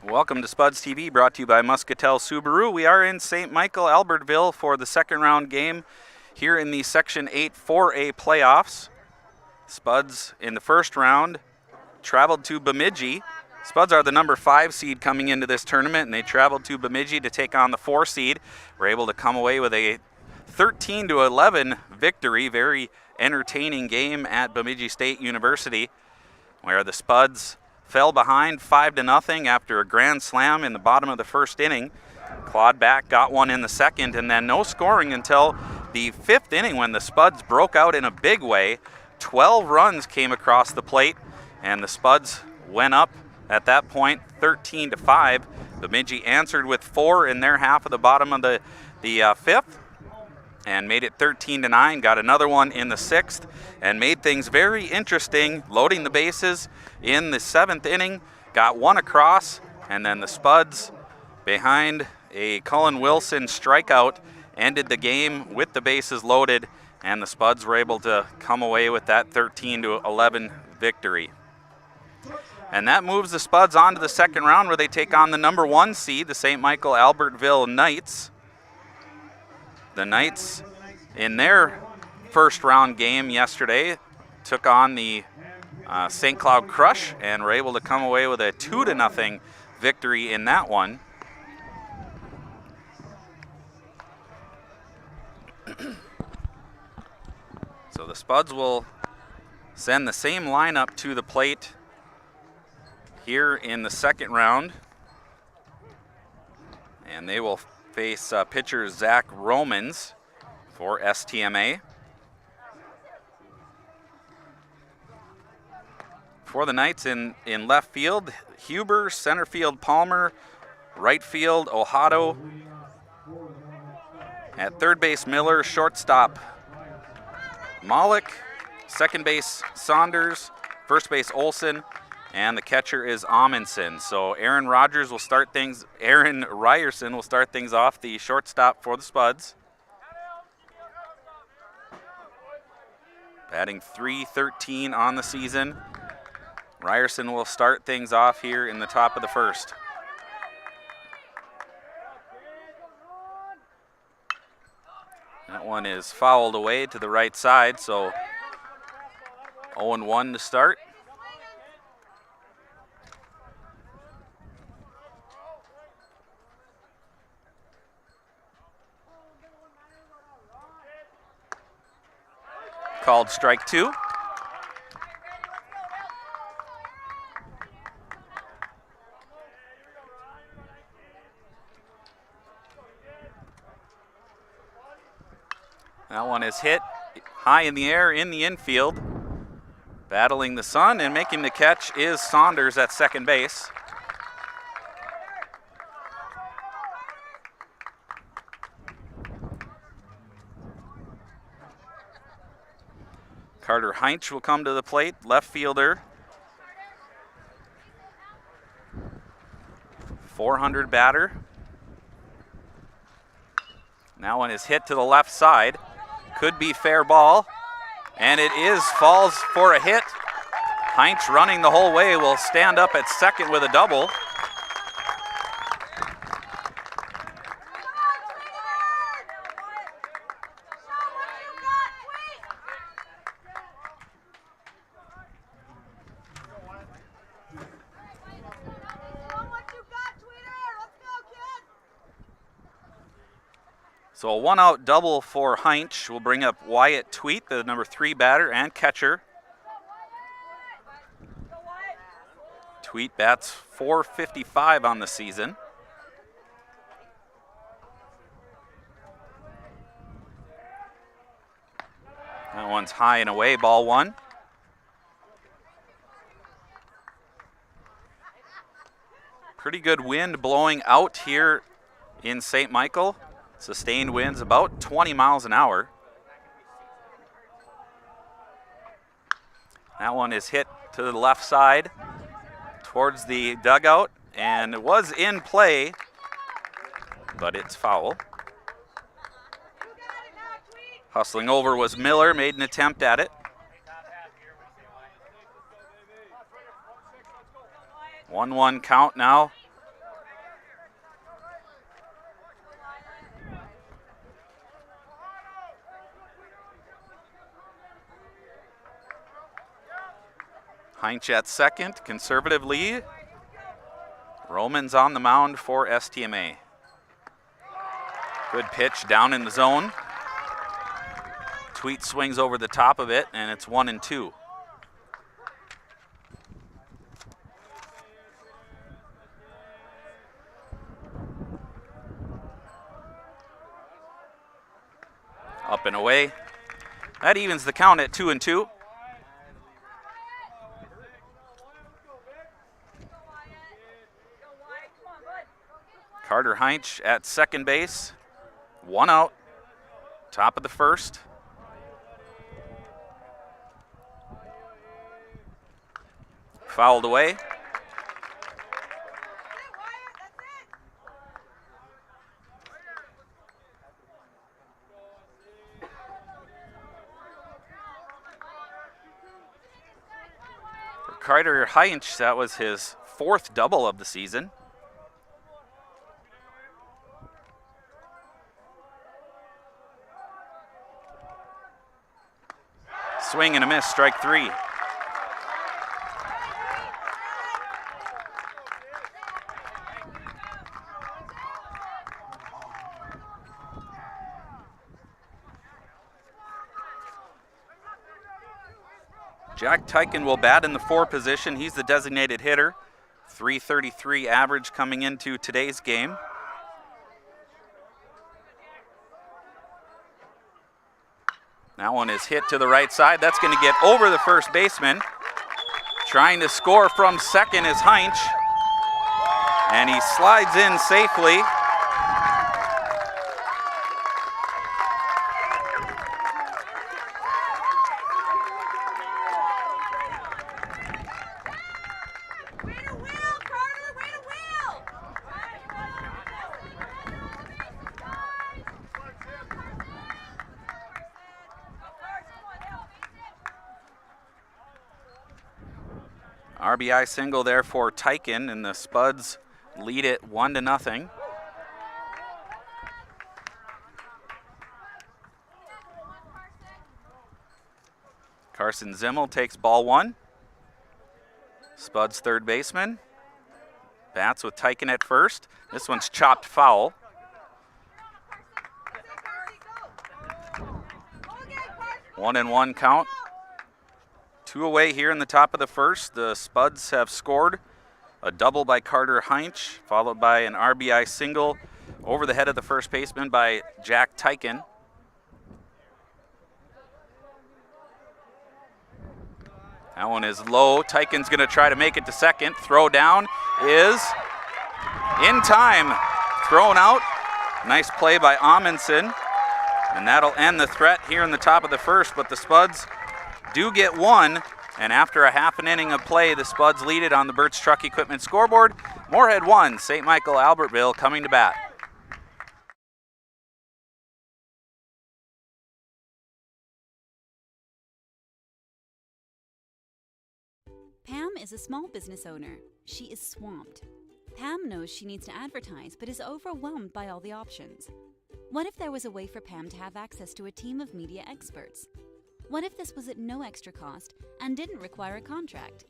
Welcome to Spuds TV, brought to you by Muscatel Subaru. We are in St. Michael, Albertville for the second round game here in the Section 8 4A playoffs. Spuds in the first round traveled to Bemidji. Spuds are the number 5 seed coming into this tournament, and they traveled to Bemidji to take on the 4 seed. Were able to come away with a 13-11 victory. Very entertaining game at Bemidji State University, where the Spuds fell behind 5-0 after a grand slam in the bottom of the first inning. Clawed back, got one in the second, and then no scoring until the 5th inning when the Spuds broke out in a big way. 12 runs came across the plate, and the Spuds went up at that point 13-5. Bemidji answered with 4 in their half of the bottom of the 5th and made it 13-9. Got another one in the 6th and made things very interesting, loading the bases in the 7th inning. Got one across, and then the Spuds, behind a Cullen Wilson strikeout, ended the game with the bases loaded, and the Spuds were able to come away with that 13-11 victory. And that moves the Spuds on to the second round, where they take on the number 1 seed, the St. Michael Albertville Knights. The Knights, in their first round game yesterday, took on the St. Cloud Crush and were able to come away with a 2-0 victory in that one. So the Spuds will send the same lineup to the plate here in the second round, and they will face pitcher Zach Romans for STMA. For the Knights, in left field, Huber; center field, Palmer; right field, Ojado; at third base, Miller; shortstop, Malik; second base, Saunders; first base, Olson; and the catcher is Amundsen. So Aaron Ryerson will start things off, the shortstop for the Spuds. Batting .313 on the season. Ryerson will start things off here in the top of the first. That one is fouled away to the right side, so 0-1 to start. Called strike 2. That one is hit high in the air in the infield. Battling the sun and making the catch is Saunders at second base. Carter Heinch will come to the plate, left fielder. 400 batter. That one is hit to the left side. Could be fair ball. And it is, falls for a hit. Heinch running the whole way will stand up at second with a double. So a one-out double for Heinch will bring up Wyatt Tweet, the number 3 batter and catcher. Tweet bats .455 on the season. That one's high and away, ball 1. Pretty good wind blowing out here in St. Michael. Sustained winds about 20 miles an hour. That one is hit to the left side towards the dugout, and it was in play, but it's foul. Hustling over was Miller, made an attempt at it. 1-1 count now. Heinch at second, conservative lead. Roman's on the mound for STMA. Good pitch down in the zone. Tweet swings over the top of it, and it's 1-2. Up and away. That evens the count at 2-2. Carter Heinch at second base. 1 out. Top of the first. Fouled away. For Carter Heinch, that was his 4th double of the season. Swing and a miss, strike 3. Jack Tyken will bat in the 4 position. He's the designated hitter. .333 average coming into today's game. That one is hit to the right side. That's going to get over the first baseman. Trying to score from second is Heinch. And he slides in safely. RBI single there for Tyken, and the Spuds lead it 1-0. Carson Zimmel takes ball 1. Spuds third baseman. Bats with Tyken at first. This one's chopped foul. One and one count. 2 away here in the top of the first. The Spuds have scored a double by Carter Heinch, followed by an RBI single over the head of the first baseman by Jack Tyken. That one is low. Tyken's going to try to make it to second. Throw down is in time. Thrown out. Nice play by Amundsen. And that'll end the threat here in the top of the first, but the Spuds do get one, and after a half an inning of play, the Spuds lead it on the Burt's Truck Equipment scoreboard. Moorhead 1, St. Michael Albertville coming to bat. Pam is a small business owner. She is swamped. Pam knows she needs to advertise, but is overwhelmed by all the options. What if there was a way for Pam to have access to a team of media experts? What if this was at no extra cost and didn't require a contract?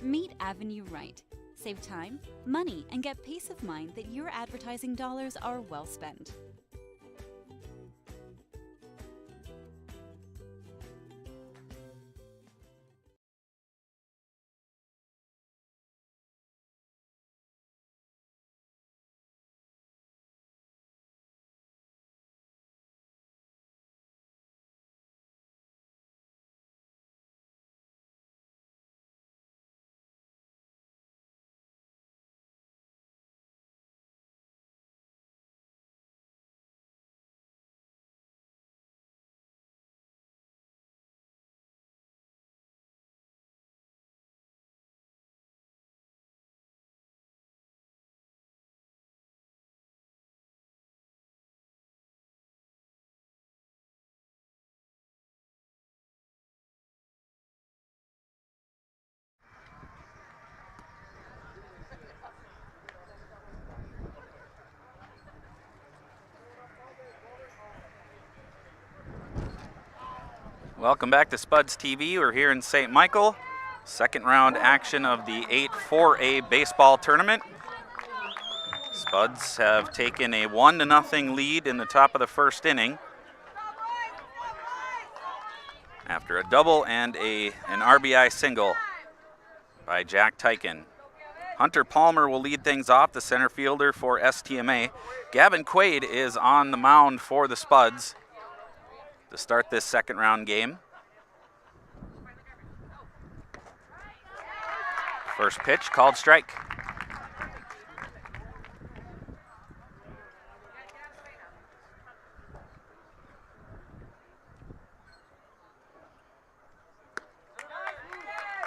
Meet Avenue Right. Save time, money, and get peace of mind that your advertising dollars are well spent. Welcome back to Spuds TV. We're here in St. Michael. Second round action of the 8-4A baseball tournament. Spuds have taken a 1-0 lead in the top of the first inning after a double and an RBI single by Jack Tyken. Hunter Palmer will lead things off, the center fielder for STMA. Gavin Quaid is on the mound for the Spuds to start this second round game. First pitch called strike.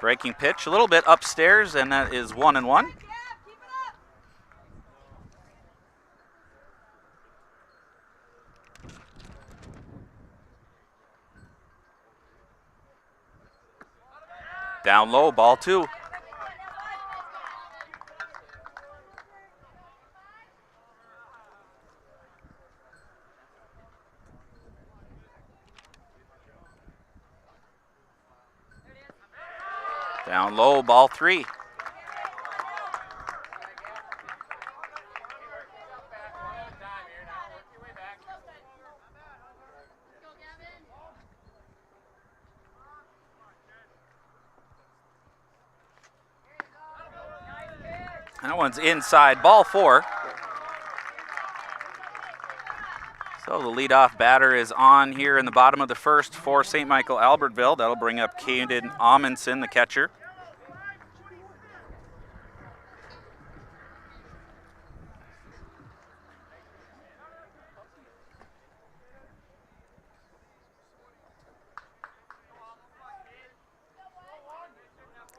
Breaking pitch a little bit upstairs, and that is 1-1. Down low, ball 2. Down low, ball 3. That one's inside, ball 4. So the leadoff batter is on here in the bottom of the first for St. Michael Albertville. That'll bring up Caden Amundsen, the catcher.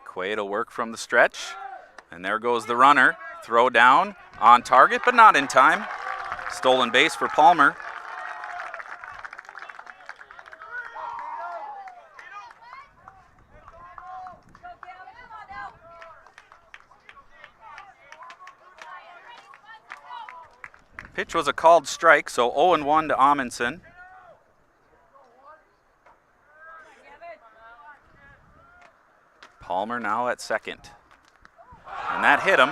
Quaid will work from the stretch. And there goes the runner. Throw down, on target, but not in time. Stolen base for Palmer. Pitch was a called strike, so 0-1 to Amundsen. Palmer now at second. And that hit him.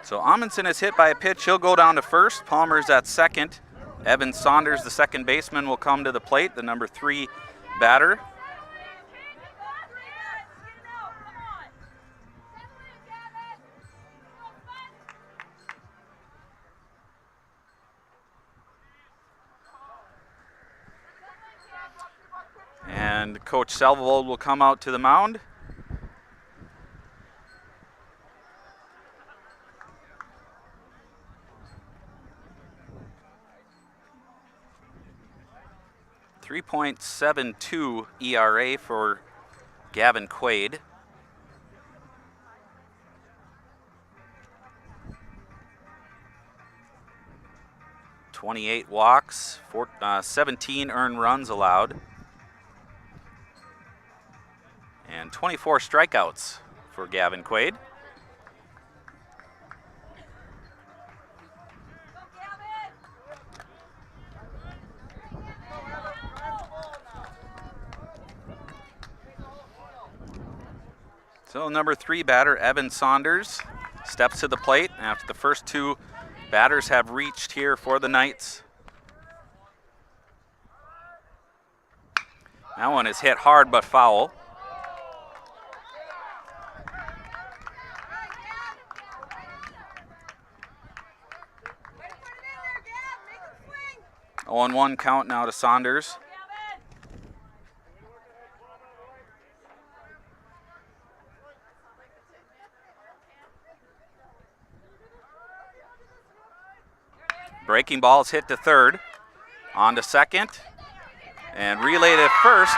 So Amundsen is hit by a pitch. He'll go down to first. Palmer's at second. Evan Saunders, the second baseman, will come to the plate, the number 3 batter. And And Coach Salvold will come out to the mound. .72 ERA for Gavin Quaid. .28 walks, 17 earned runs allowed, and 24 strikeouts for Gavin Quaid. So number 3 batter, Evan Saunders, steps to the plate after the first 2 batters have reached here for the Knights. That one is hit hard but foul. Oh, 0-1 count now to Saunders. Breaking ball is hit to third. On to second. And relayed at first.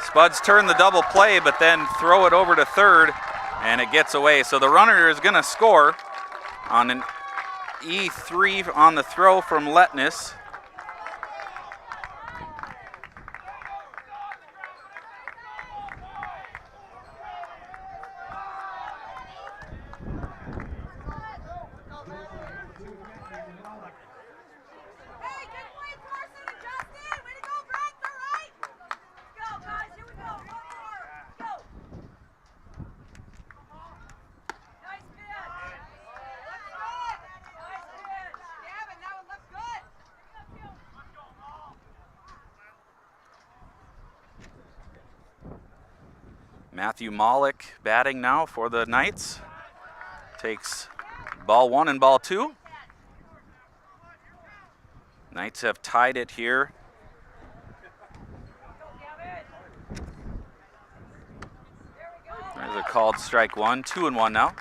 Spuds turn the double play, but then throw it over to third, and it gets away. So the runner is going to score on an E3 on the throw from Letness. Matthew Malik batting now for the Knights. Takes ball 1 and ball 2. Knights have tied it here. There's a called strike 1, 2-1 now.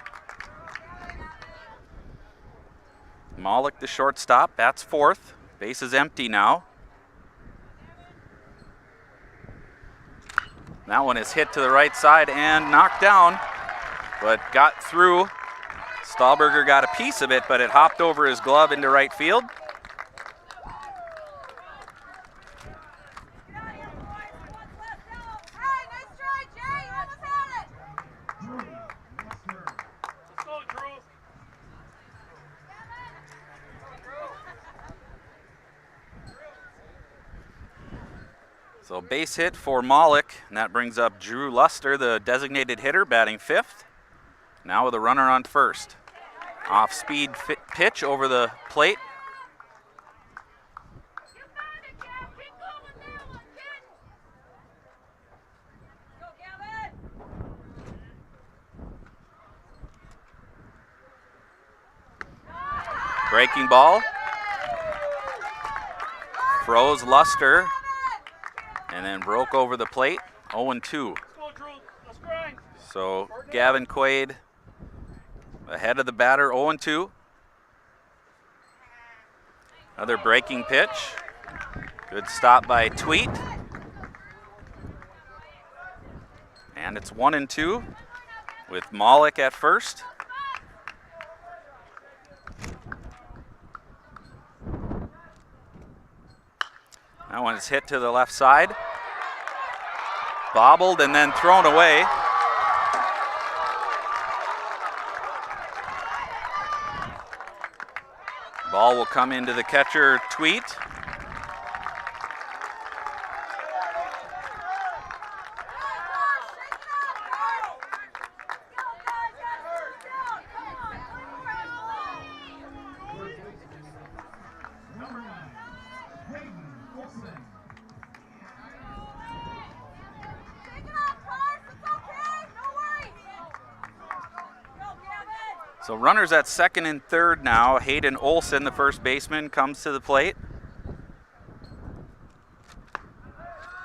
Malik, the shortstop, bats fourth. Base is empty now. That one is hit to the right side and knocked down, but got through. Stahlberger got a piece of it, but it hopped over his glove into right field. So base hit for Malik, and that brings up Drew Luster, the designated hitter, batting fifth. Now with a runner on first. Off-speed pitch over the plate. Breaking ball. Froze Luster. And then broke over the plate, 0-2. So Gavin Quaid ahead of the batter, 0-2. Another breaking pitch. Good stop by Tweet. And it's 1-2 with Malik at first. That one is hit to the left side. Bobbled and then thrown away. Ball will come into the catcher, Tweet. So runners at second and third now. Hayden Olson, the first baseman, comes to the plate.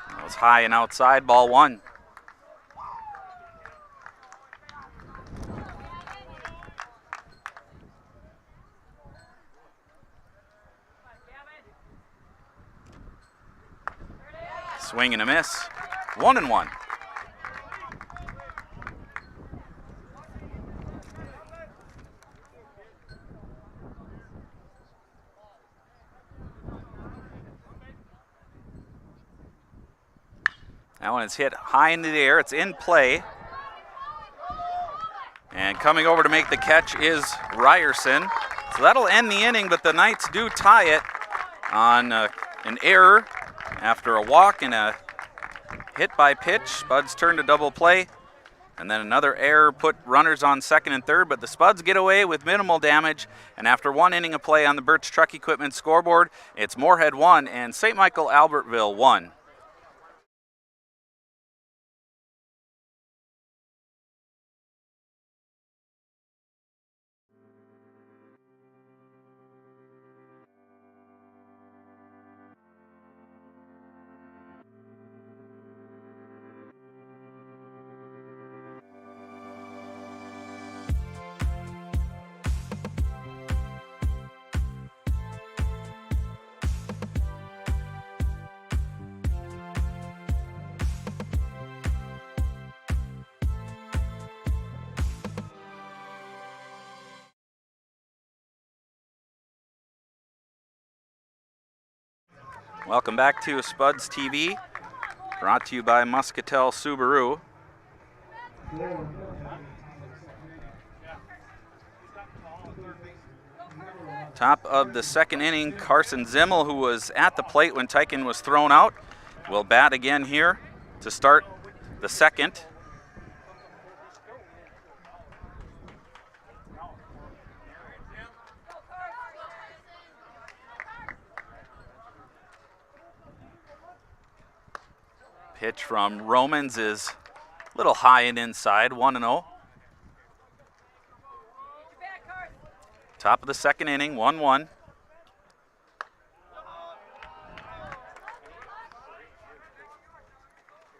That was high and outside, ball 1. Swing and a miss. 1-1. That one is hit high into the air. It's in play. And coming over to make the catch is Ryerson. So that'll end the inning, but the Knights do tie it on an error after a walk and a hit by pitch. Spuds turn to double play. And then another error put runners on second and third, but the Spuds get away with minimal damage. And after 1 inning of play on the Birch Truck Equipment scoreboard, it's Moorhead 1 and St. Michael Albertville 1. Welcome back to Spuds TV, brought to you by Muscatel Subaru. Top of the second inning, Carson Zimmel, who was at the plate when Tyken was thrown out, will bat again here to start the second. Pitch from Romans is a little high and inside, 1-0. Top of the second inning, 1-1.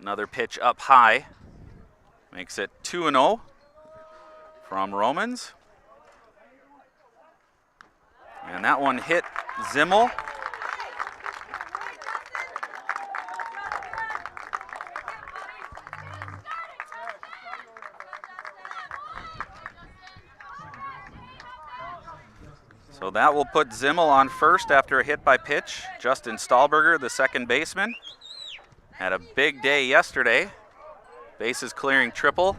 Another pitch up high. Makes it 2-0 from Romans. And that one hit Zimmel. So that will put Zimmel on first after a hit by pitch. Justin Stahlberger, the second baseman, had a big day yesterday. Bases clearing triple.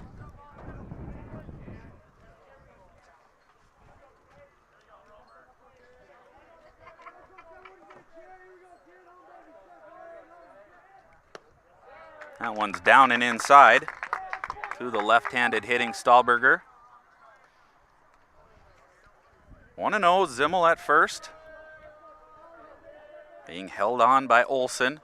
That one's down and inside to the left-handed hitting Stahlberger. 1-0, Zimmel at first. Being held on by Olson.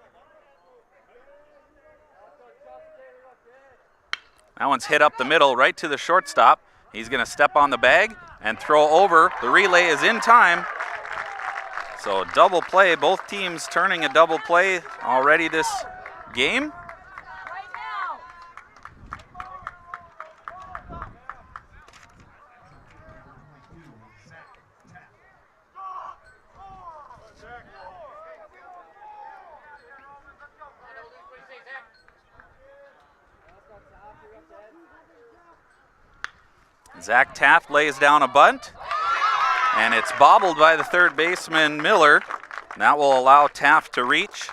That one's hit up the middle, right to the shortstop. He's going to step on the bag and throw over. The relay is in time. So double play, both teams turning a double play already this game. Zach Taft lays down a bunt, and it's bobbled by the third baseman, Miller. And that will allow Taft to reach.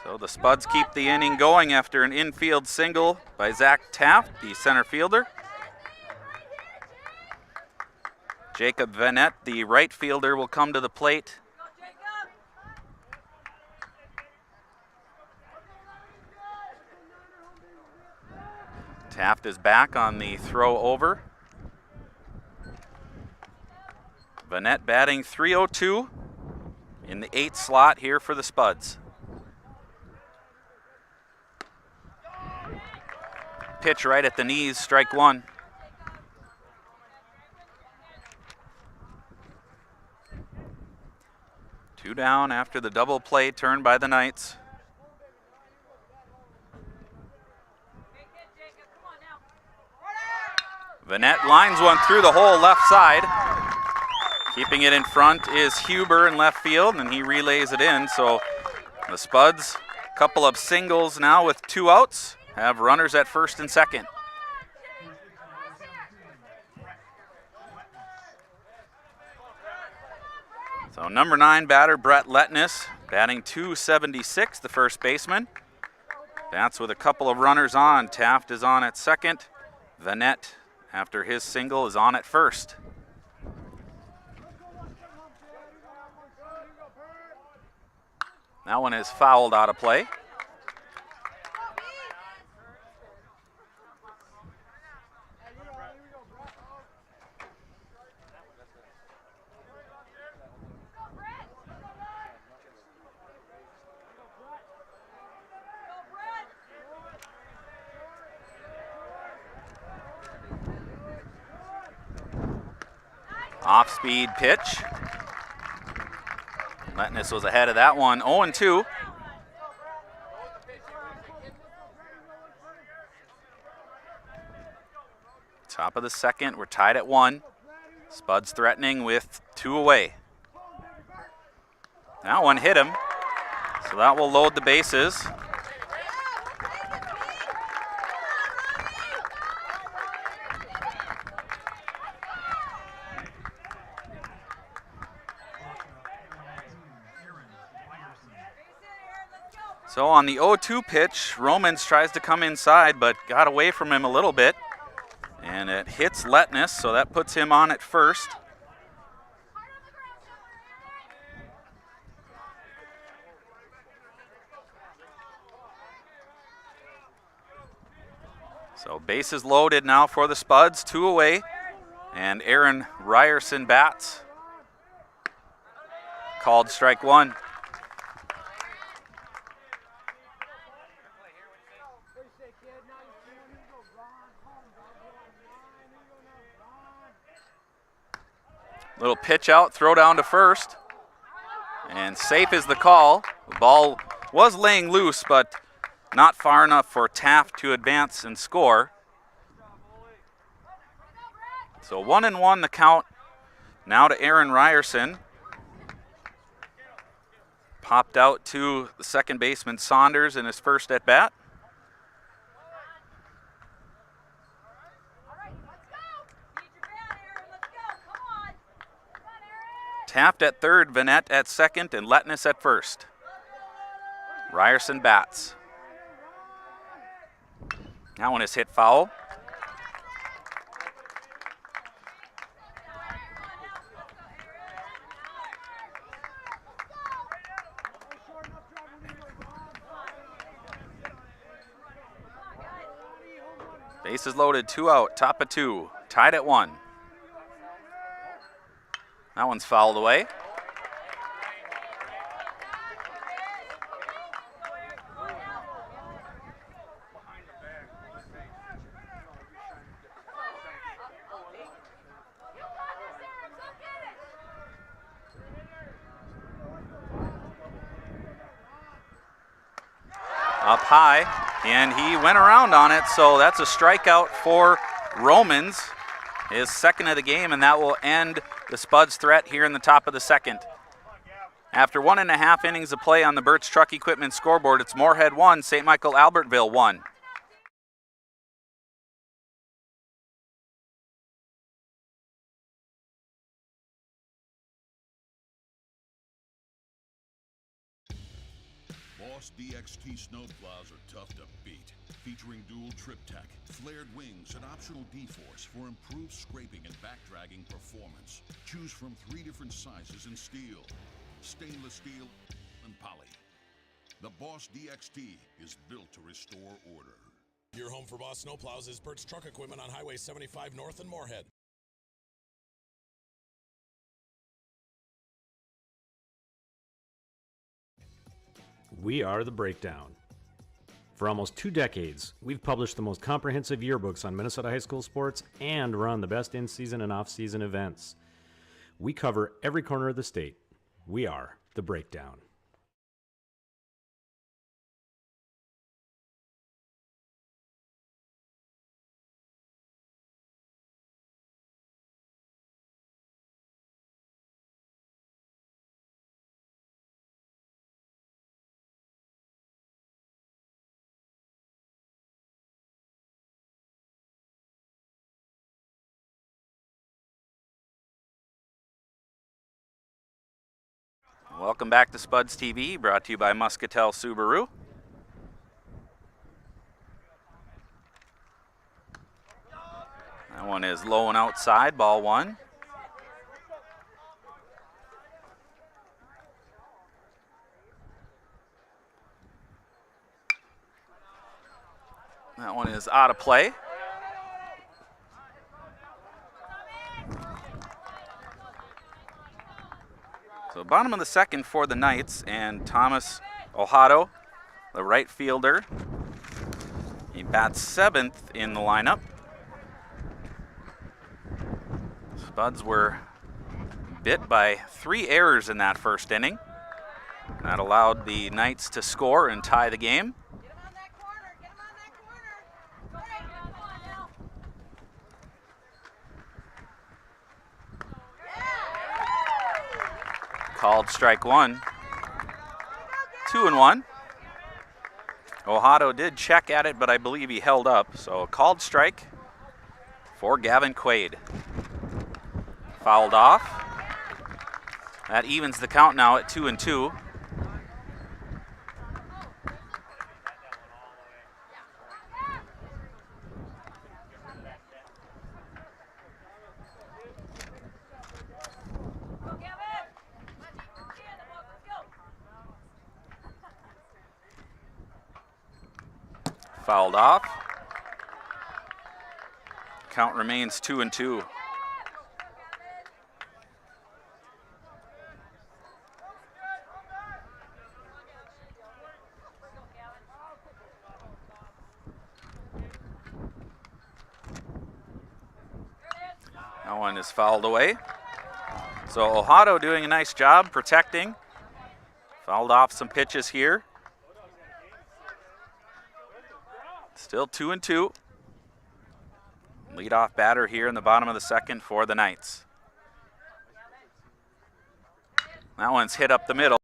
So the Spuds keep the inning going after an infield single by Zach Taft, the center fielder. Jacob Vanette, the right fielder, will come to the plate. Taft is back on the throw over. Vanette batting .302 in the 8th slot here for the Spuds. Pitch right at the knees, strike one. Two down after the double play turn by the Knights. Vanette lines one through the hole left side. Keeping it in front is Huber in left field, and he relays it in. So the Spuds, a couple of singles now with 2 outs, have runners at first and second. So number 9 batter, Brett Letness, batting .276, the first baseman. Bats with a couple of runners on. Taft is on at second. Vanette, after his single, is on at first. That one is fouled out of play. Off-speed pitch. Letness was ahead of that one, 0-2. Top of the second, we're tied at 1. Spuds threatening with 2 away. That one hit him, so that will load the bases. So on the 0-2 pitch, Romans tries to come inside, but got away from him a little bit. And it hits Letness, so that puts him on at first. So bases loaded now for the Spuds, 2 away. And Aaron Ryerson bats. Called strike 1. Little pitch out, throw down to first. And safe is the call. The ball was laying loose, but not far enough for Taft to advance and score. So 1-1 the count. Now to Aaron Ryerson. Popped out to the second baseman Saunders in his first at bat. Taft at third, Vanette at second, and Letness at first. Ryerson bats. That one is hit foul. Bases loaded, 2 out, top of 2, tied at 1. That one's fouled away. Up high, and he went around on it, so that's a strikeout for Romans, his second of the game, and that will end the Spuds' threat here in the top of the second. After 1.5 innings of play on the Burt's Truck Equipment scoreboard, it's Moorhead 1, St. Michael Albertville 1. Boss DXT snowplows are tough to beat. Featuring dual trip tech, flared wings, and optional D-force for improved scraping and backdragging performance. Choose from 3 different sizes in steel, stainless steel, and poly. The Boss DXT is built to restore order. Your home for Boss snowplows is Burt's Truck Equipment on Highway 75 North in Moorhead. We are The Breakdown. For almost 2 decades, we've published the most comprehensive yearbooks on Minnesota high school sports and run the best in-season and off-season events. We cover every corner of the state. We are The Breakdown. Welcome back to Spuds TV, brought to you by Muscatel Subaru. That one is low and outside, ball one. That one is out of play. So bottom of the second for the Knights, and Thomas Ojado, the right fielder. He bats seventh in the lineup. Spuds were bit by 3 errors in that first inning. That allowed the Knights to score and tie the game. Called strike one. 2-1. Ojado did check at it, but I believe he held up. So called strike for Gavin Quaid. Fouled off. That evens the count now at 2-2. Fouled off. Count remains 2-2. That one is fouled away. So Ojado doing a nice job protecting. Fouled off some pitches here. Still 2-2. Leadoff batter here in the bottom of the second for the Knights. That one's hit up the middle.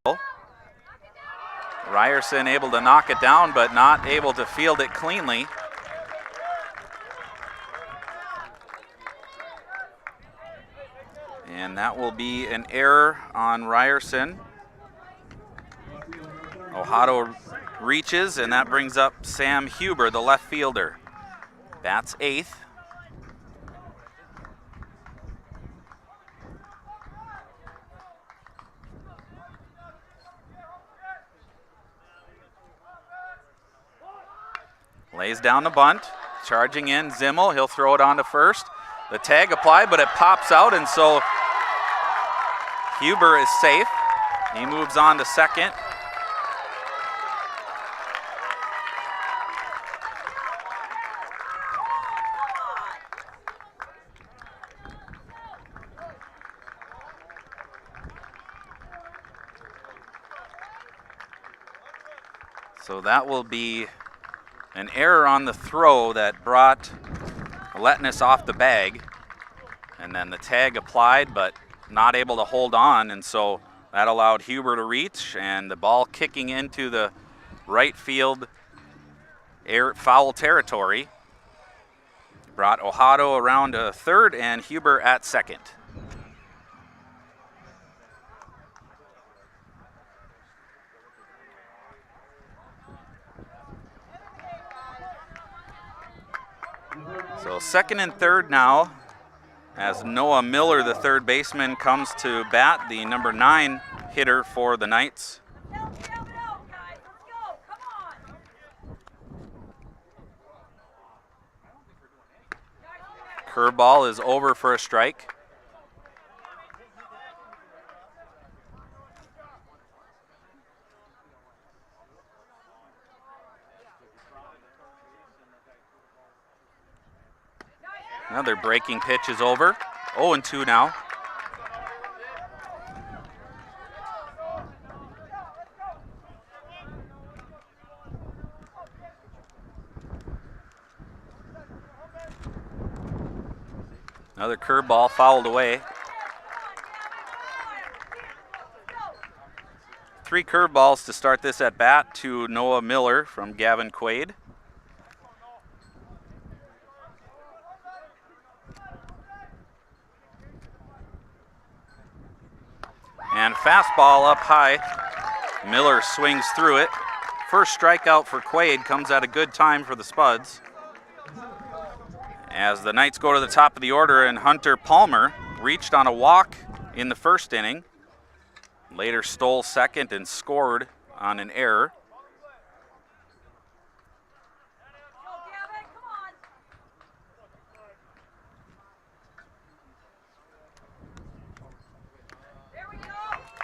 Ryerson able to knock it down, but not able to field it cleanly. And that will be an error on Ryerson. Ojado reaches, and that brings up Sam Huber, the left fielder. Bats eighth. Lays down the bunt. Charging in Zimmel. He'll throw it on to first. The tag applied, but it pops out, and so Huber is safe. He moves on to second. So that will be an error on the throw that brought Letness off the bag. And then the tag applied, but not able to hold on. And so that allowed Huber to reach, and the ball kicking into the right field foul territory. Brought Ojado around to third and Huber at second. So second and third now, as Noah Miller, the third baseman, comes to bat, the number 9 hitter for the Knights. Curveball is over for a strike. Another breaking pitch is over. 0-2 now. Another curveball fouled away. 3 curveballs to start this at bat to Noah Miller from Gavin Quaid. And And fastball up high. Miller swings through it. First strikeout for Quaid comes at a good time for the Spuds. As the Knights go to the top of the order, and Hunter Palmer reached on a walk in the first inning. Later stole second and scored on an error.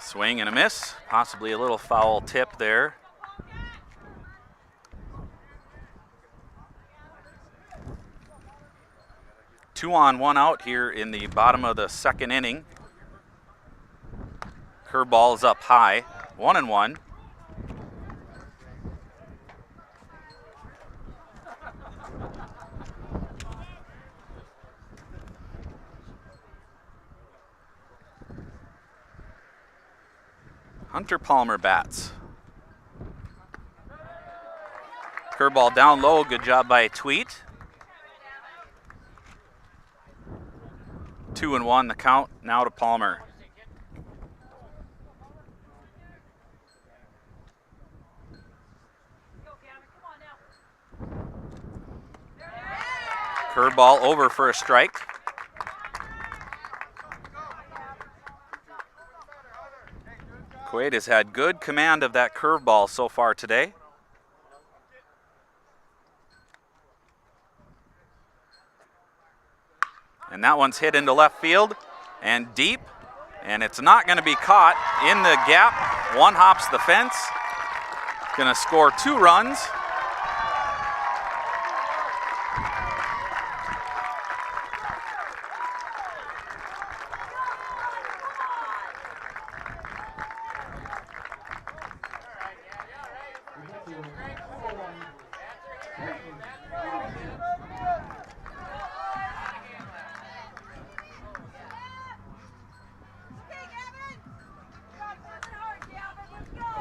Swing and a miss, possibly a little foul tip there. Two on, one out here in the bottom of the second inning. Curveball is up high, 1-1. Hunter Palmer bats. Curveball down low, good job by Tweet. 2-1 the count, now to Palmer. Curveball over for a strike. Quaid has had good command of that curveball so far today. And that one's hit into left field and deep, and it's not going to be caught in the gap. One hops the fence. Going to score 2 runs.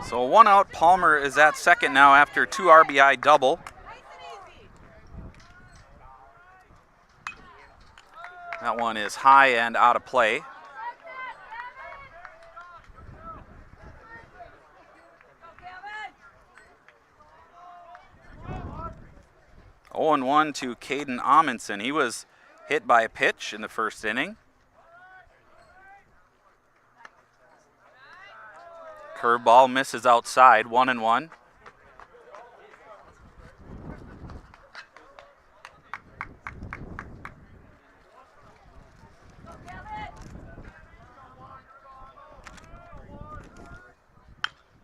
So 1 out, Palmer is at second now after 2 RBI double. That one is high and out of play. Oh, 0-1 to Caden Amundsen. He was hit by a pitch in the first inning. Curveball misses outside, 1-1.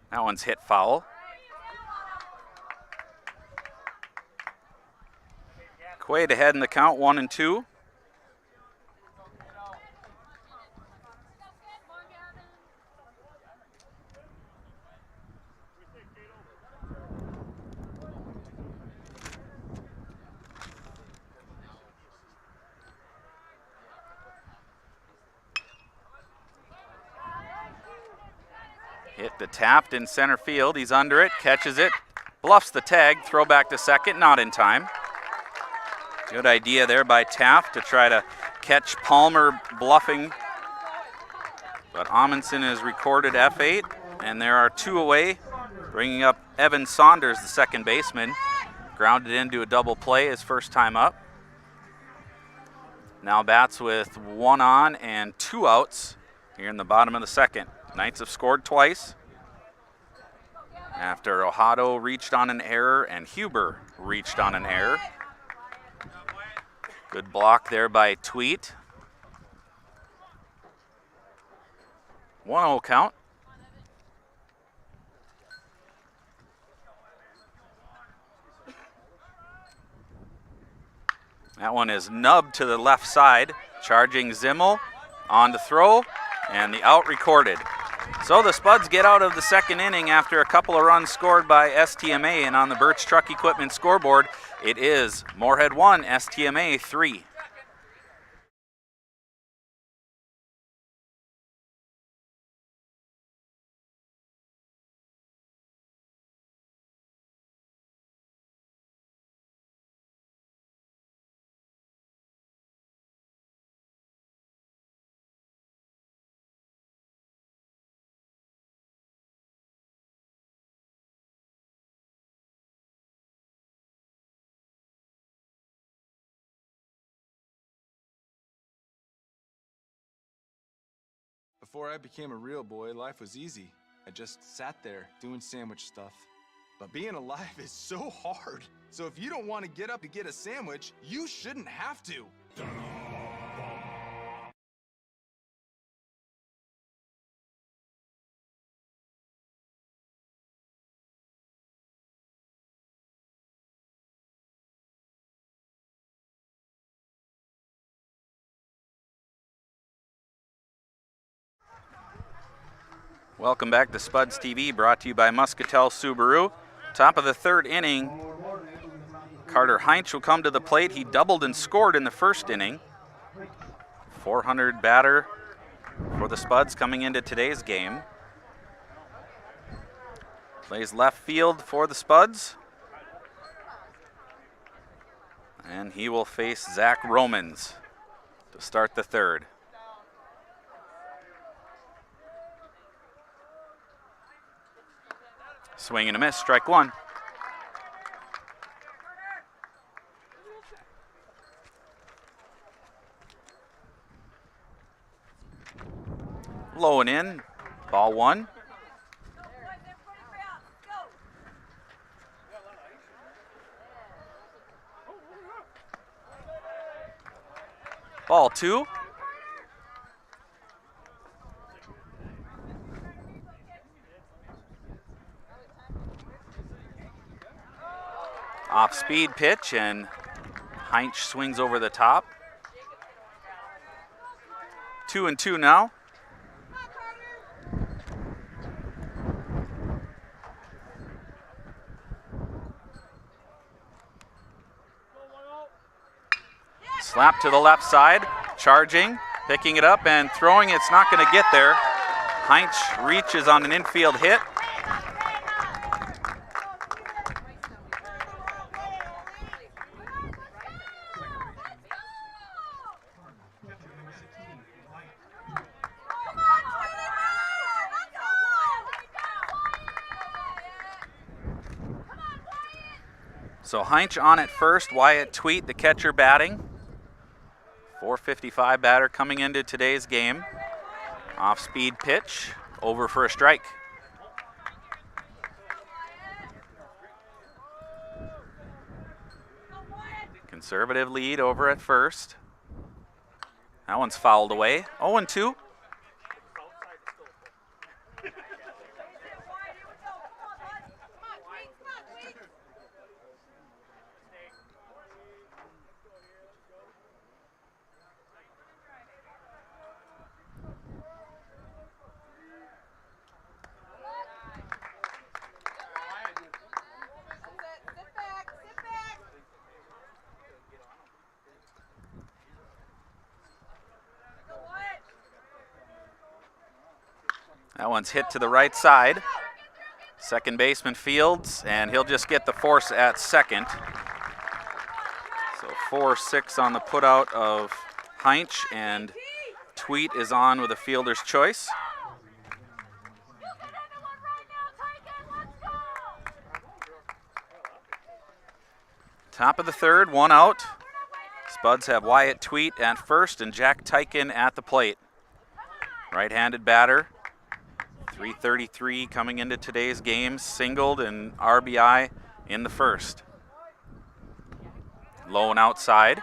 That one's hit foul. Quaid ahead in the count, 1-2. Hit the tapped in center field. He's under it, catches it, bluffs the tag, throw back to second, not in time. Good idea there by Taft to try to catch Palmer bluffing. But Amundsen is recorded F8, and there are 2 away, bringing up Evan Saunders, the second baseman. Grounded into a double play his first time up. Now bats with 1 on and 2 outs here in the bottom of the second. Knights have scored twice after Ojado reached on an error and Huber reached on an error. Good block there by Tweet. 1-0 count. That one is nubbed to the left side. Charging Zimmel on to throw, and the out recorded. So the Spuds get out of the second inning after a couple of runs scored by STMA, and on the Birch Truck Equipment scoreboard, it is Moorhead 1, STMA 3. Before I became a real boy, life was easy. I just sat there doing sandwich stuff. But being alive is so hard. So if you don't want to get up to get a sandwich, you shouldn't have to. Welcome back to Spuds TV, brought to you by Muscatel Subaru. Top of the third inning, Carter Heinz will come to the plate. He doubled and scored in the first inning. .400 batter for the Spuds coming into today's game. Plays left field for the Spuds. And he will face Zach Romans to start the third. Swing and a miss, strike one. Low and in, ball one. Ball two. Off-speed pitch, and Heinz swings over the top. 2-2 now. Slap to the left side, charging, picking it up and throwing. It's not going to get there. Heinz reaches on an infield hit. So Heinz on at first, Wyatt Tweet, the catcher, batting. .455 batter coming into today's game. Off-speed pitch, over for a strike. Conservative lead over at first. That one's fouled away. 0-2. That one's hit to the right side. Second baseman fields, and he'll just get the force at second. So 4-6 on the putout of Heinz, and Tweet is on with a fielder's choice. Top of the third, one out. Spuds have Wyatt Tweet at first and Jack Tyken at the plate. Right-handed batter. .333 coming into today's game, singled and RBI in the first. Low and outside.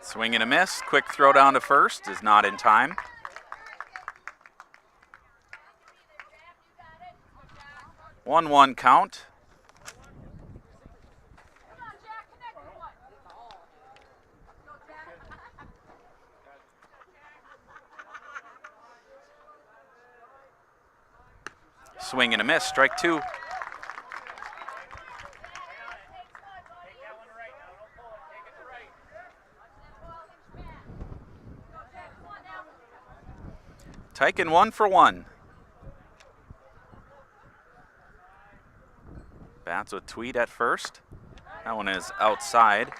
Swing and a miss. Quick throw down to first is not in time. One count. Swing and a miss. Strike two. Tyken 1 for 1. Bats with Tweet at first. That one is outside.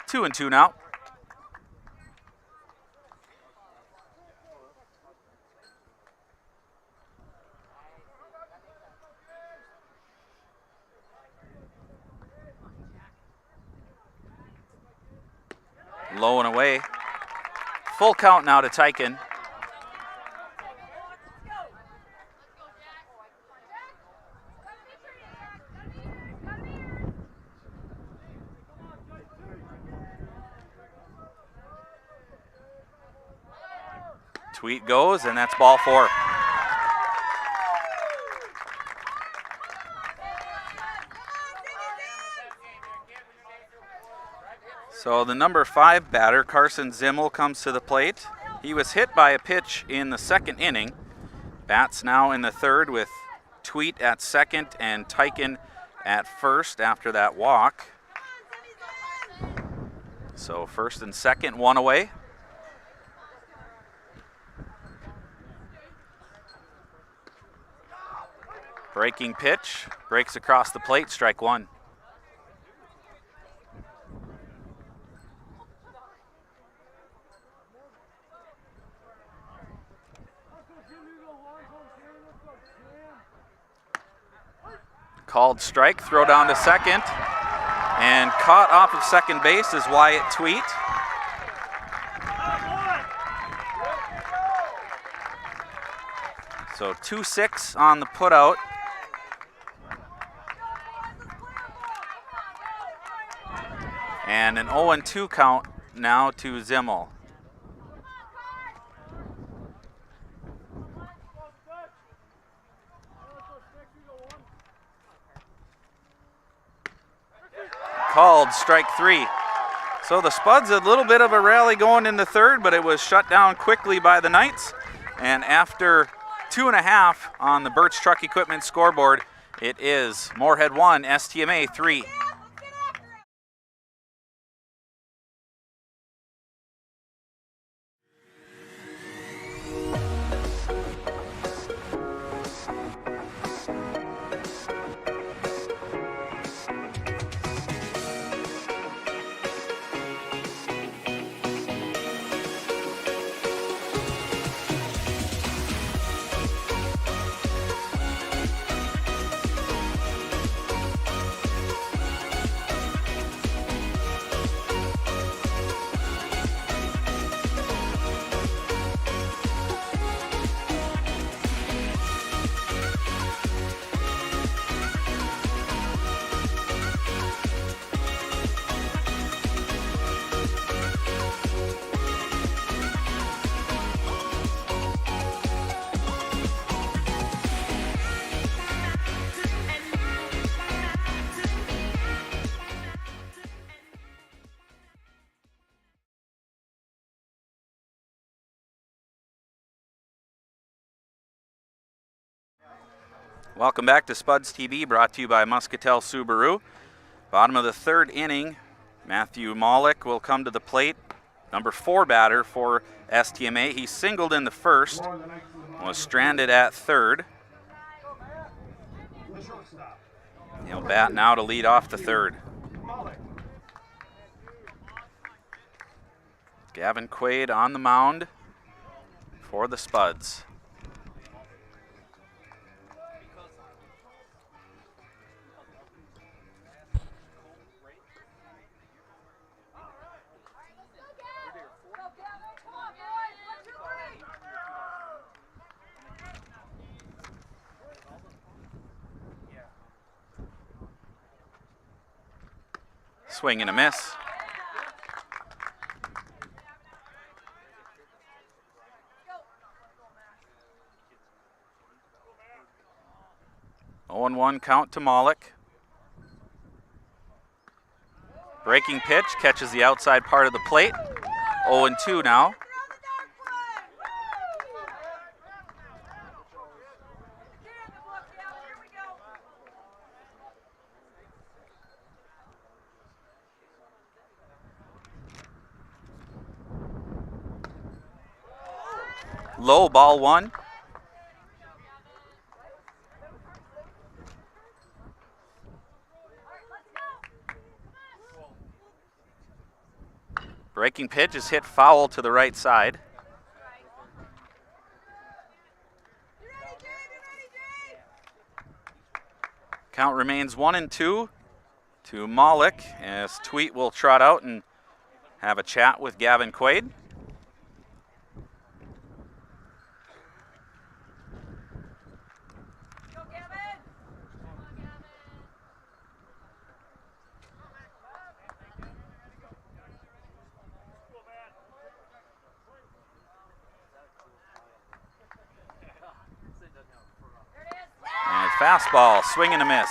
2-2 now. Low and away. Full count now to Tyken. Tweet goes, and that's ball 4. So the number 5 batter, Carson Zimmel, comes to the plate. He was hit by a pitch in the second inning. Bats now in the third with Tweet at second and Tyken at first after that walk. So first and second, 1 away. Breaking pitch, breaks across the plate, strike 1. Called strike, throw down to second, and caught off of second base is Wyatt Tweet. So 2-6 on the putout. And an 0-2 count now to Zimmel. Called strike 3. So the Spuds a little bit of a rally going in the third, but it was shut down quickly by the Knights. And after 2.5 on the Birch Truck Equipment scoreboard, it is Moorhead 1, STMA 3. Welcome back to Spuds TV, brought to you by Muscatel Subaru. Bottom of the third inning, Matthew Maulik will come to the plate. Number 4 batter for STMA. He singled in the first, was stranded at third. He'll bat now to lead off the third. Gavin Quaid on the mound for the Spuds. Swing and a miss. Oh, 0-1 count to Maulik. Breaking pitch, catches the outside part of the plate. 0-2 now. Low, ball 1. Breaking pitch is hit foul to the right side. Count remains 1-2 to Malik as Tweet will trot out and have a chat with Gavin Quaid. And fastball, swing and a miss.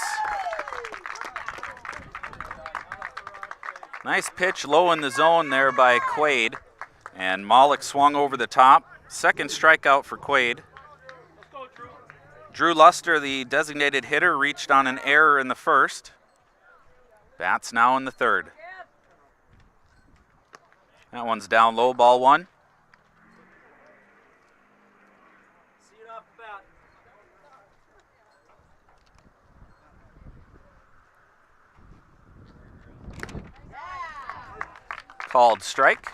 Nice pitch low in the zone there by Quaid. And Malik swung over the top. Second strikeout for Quaid. Drew Luster, the designated hitter, reached on an error in the first. Bats now in the third. That one's down low, ball one. Called strike.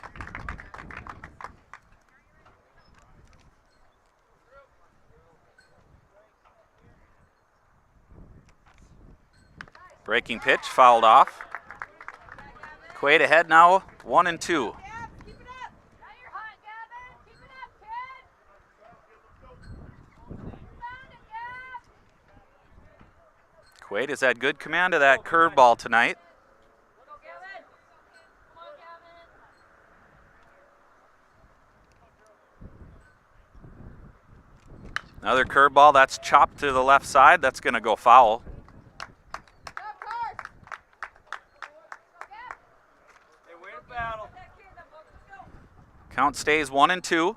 Breaking pitch, fouled off. Quaid ahead now, 1-2. Quaid has had good command of that curveball tonight. Another curveball, that's chopped to the left side. That's going to go foul. Count stays 1-2.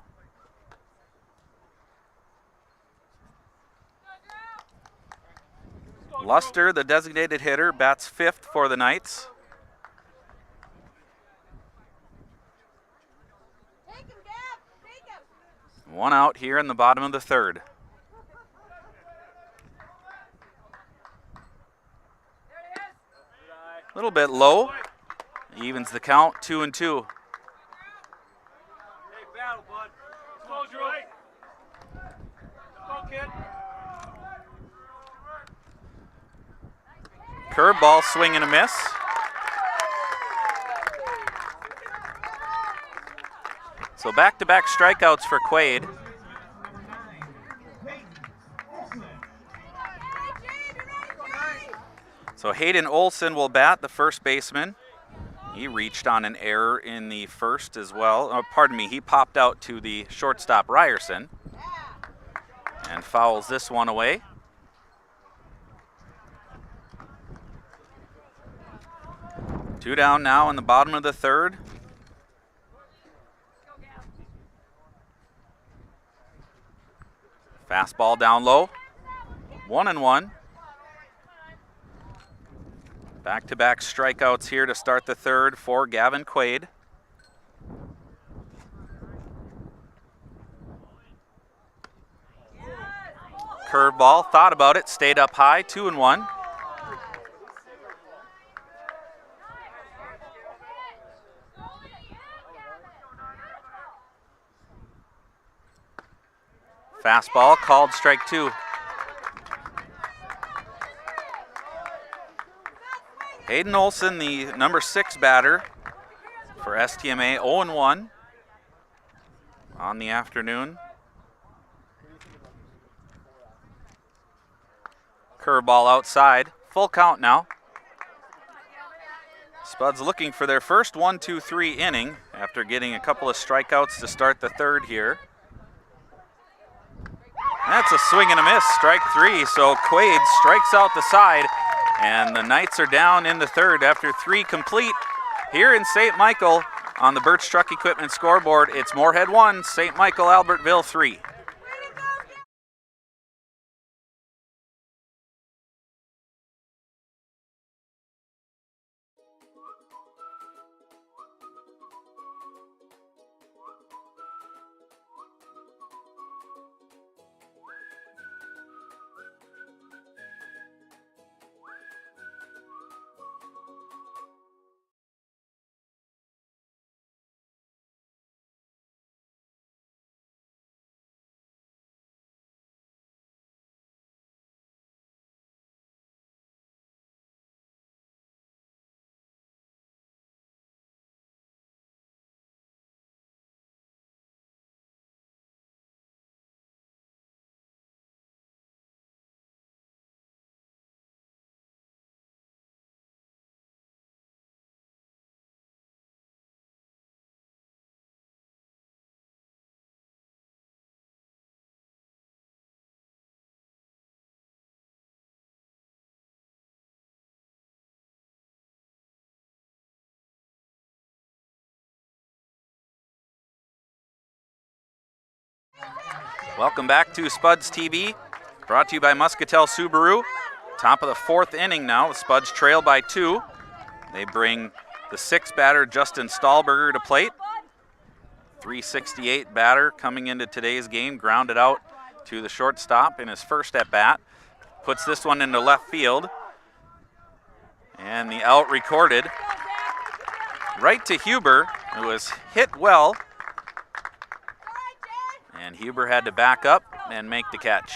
Luster, the designated hitter, bats fifth for the Knights. One out here in the bottom of the third. A little bit low. Evens the count, 2-2. Curveball, swing and a miss. So back-to-back strikeouts for Quaid. So Hayden Olson will bat, the first baseman. He reached on an error in the first as well. Oh, pardon me, he popped out to the shortstop Ryerson and fouls this one away. Two down now in the bottom of the third. Fastball down low. 1-1. Back-to-back strikeouts here to start the third for Gavin Quaid. Curveball, thought about it, stayed up high, 2-1. Fastball, called strike two. Hayden Olson, the number 6 batter for STMA, 0-1 on the afternoon. Curveball outside, full count now. Spuds looking for their first 1-2-3 inning after getting a couple of strikeouts to start the third here. That's a swing and a miss, strike three, so Quaid strikes out the side. And the Knights are down in the third after 3 complete. Here in St. Michael on the Birch Truck Equipment scoreboard, it's Moorhead 1, St. Michael Albertville 3. Welcome back to Spuds TV, brought to you by Muscatel Subaru. Top of the fourth inning now. The Spuds trail by 2. They bring the 6th batter, Justin Stahlberger, to plate. 368 batter coming into today's game, grounded out to the shortstop in his first at bat. Puts this one into left field. And the out recorded. Right to Huber, who was hit well. And Huber had to back up and make the catch.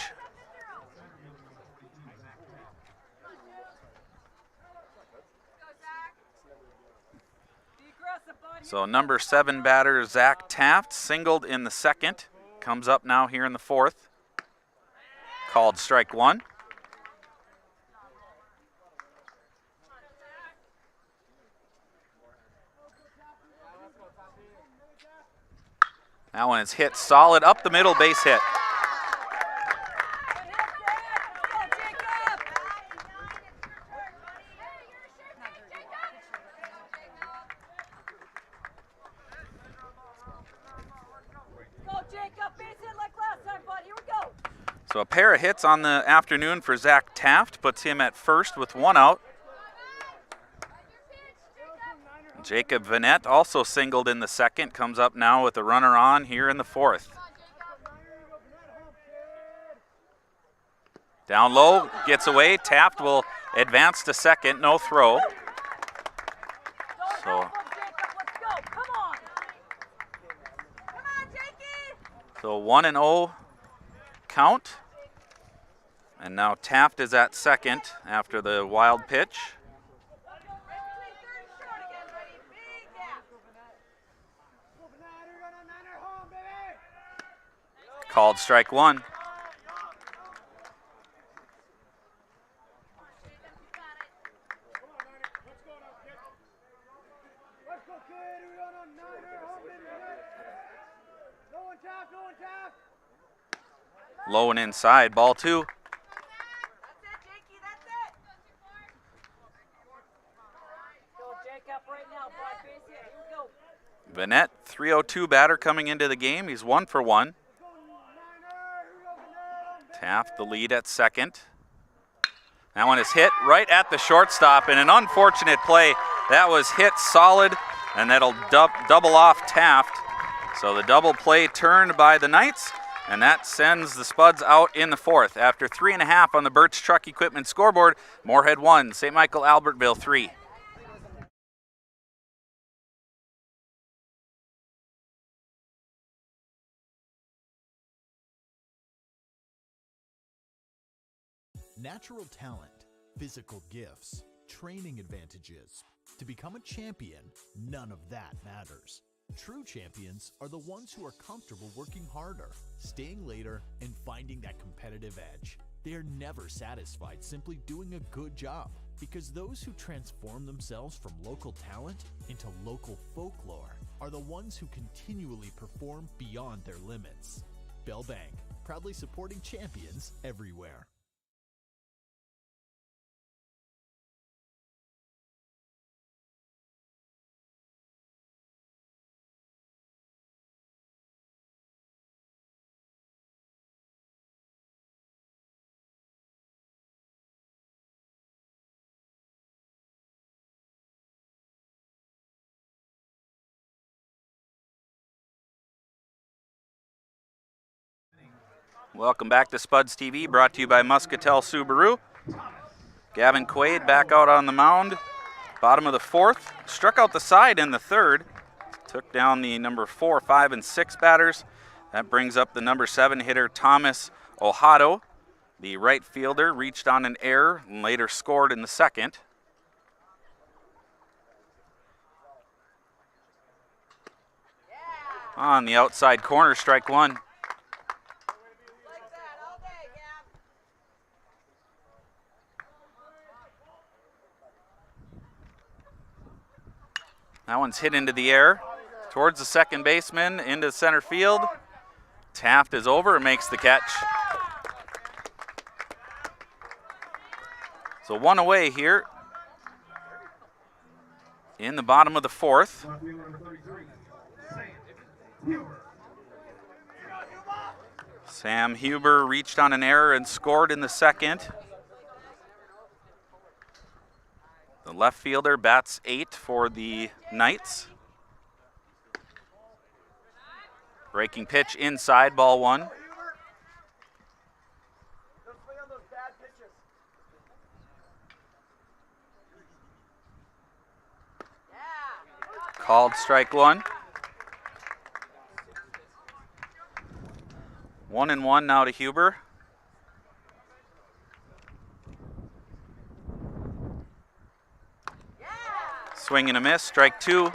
So number 7 batter, Zach Taft, singled in the 2nd. Comes up now here in the 4th. Called strike 1. That one is hit solid up the middle, base hit. So a pair of hits on the afternoon for Zach Taft puts him at first with 1 out. Jacob Vanette also singled in the 2nd, comes up now with a runner on here in the 4th. Down low, gets away. Taft will advance to 2nd, no throw. So 1-0 count. And now Taft is at 2nd after the wild pitch. Called strike 1. Low and inside, ball 2. Vanette, 302 batter coming into the game. He's 1 for 1. Taft the lead at 2nd. That one is hit right at the shortstop in an unfortunate play. That was hit solid, and that'll double off Taft. So the double play turned by the Knights, and that sends the Spuds out in the 4th. After 3.5 on the Birch Truck Equipment scoreboard, Moorhead 1, St. Michael Albertville 3. Natural talent, physical gifts, training advantages. To become a champion, none of that matters. True champions are the ones who are comfortable working harder, staying later, and finding that competitive edge. They are never satisfied simply doing a good job, because those who transform themselves from local talent into local folklore are the ones who continually perform beyond their limits. Bell Bank, proudly supporting champions everywhere. Welcome back to Spuds TV, brought to you by Muscatel Subaru. Gavin Quaid back out on the mound, bottom of the 4th. Struck out the side in the 3rd. Took down the number 4, 5, and 6 batters. That brings up the number 7 hitter, Thomas Ojado. The right fielder reached on an error and later scored in the 2nd. On the outside corner, strike 1. That one's hit into the air towards the second baseman, into center field. Taft is over and makes the catch. So 1 away here in the bottom of the 4th. Sam Huber reached on an error and scored in the second. The left fielder bats 8 for the Knights. Breaking pitch inside, ball 1. Called strike 1. 1-1 now to Huber. Swing and a miss, strike 2.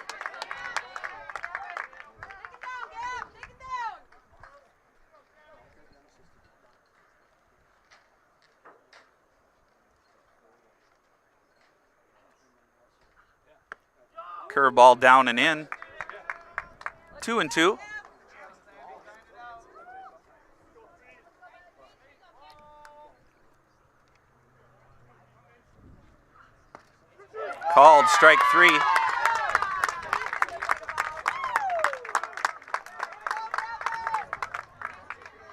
Curveball down and in. 2-2. Called strike 3.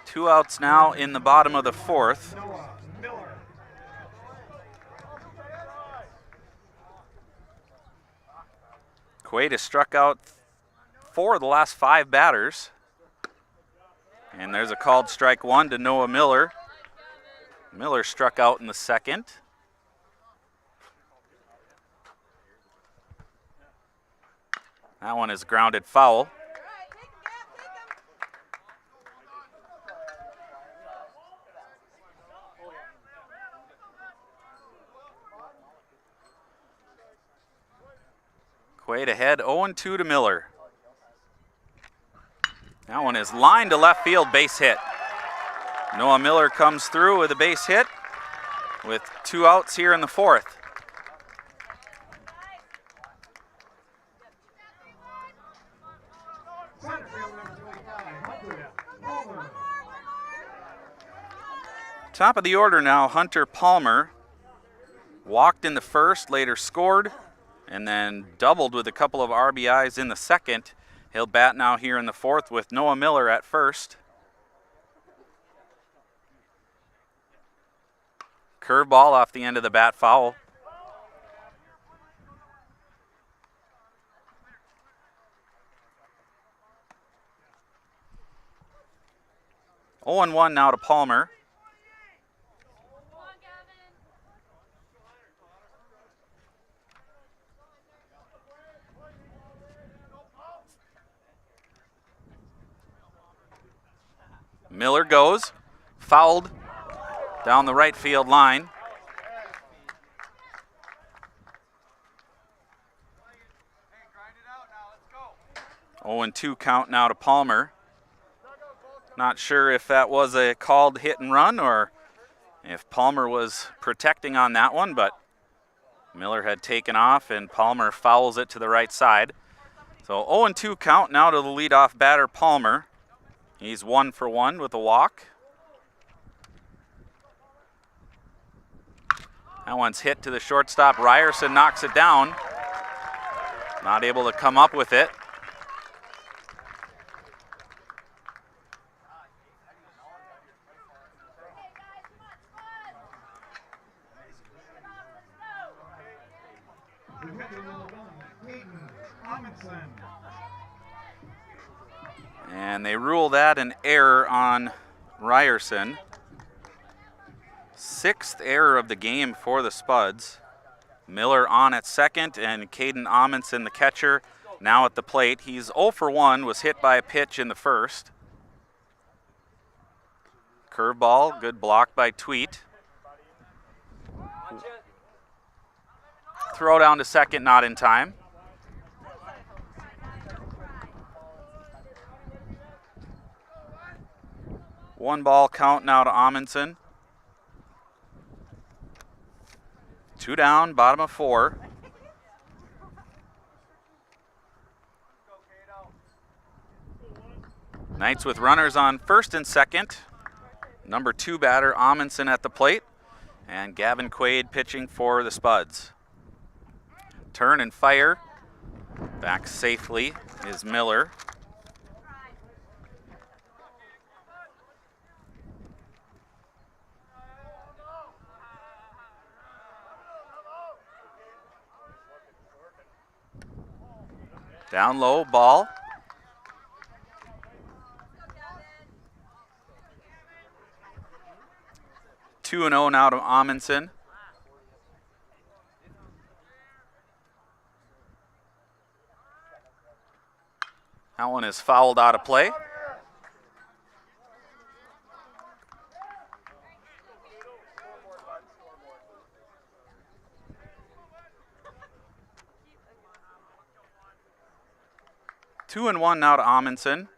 Two outs now in the bottom of the 4th. Quaid has struck out 4 of the last 5 batters. And there's a called strike 1 to Noah Miller. Miller struck out in the second. That one is grounded foul. Quaid ahead, 0-2 to Miller. That one is lined to left field, base hit. Noah Miller comes through with a base hit with 2 outs here in the 4th. Top of the order now, Hunter Palmer. Walked in the first, later scored, and then doubled with a couple of RBIs in the second. He'll bat now here in the 4th with Noah Miller at first. Curveball off the end of the bat, foul. Oh and 1 now to Palmer. Miller goes, fouled down the right field line. Oh and 2 count now to Palmer. Not sure if that was a called hit and run or if Palmer was protecting on that one, but Miller had taken off and Palmer fouls it to the right side. So 0 and 2 count now to the leadoff batter, Palmer. He's 1 for 1 with a walk. That one's hit to the shortstop. Ryerson knocks it down. Not able to come up with it. And they rule that an error on Ryerson. 6th error of the game for the Spuds. Miller on at second and Caden Amundsen, the catcher, now at the plate. He's 0 for 1, was hit by a pitch in the first. Curveball, good block by Tweet. Throw down to second, not in time. One ball count now to Amundsen. 2 down, bottom of 4. Knights with runners on first and second. Number 2 batter Amundsen at the plate. And Gavin Quaid pitching for the Spuds. Turn and fire. Back safely is Miller. Down low, ball. Two and 0 now to Amundsen. That one is fouled out of play. Two and 1 now to Amundsen.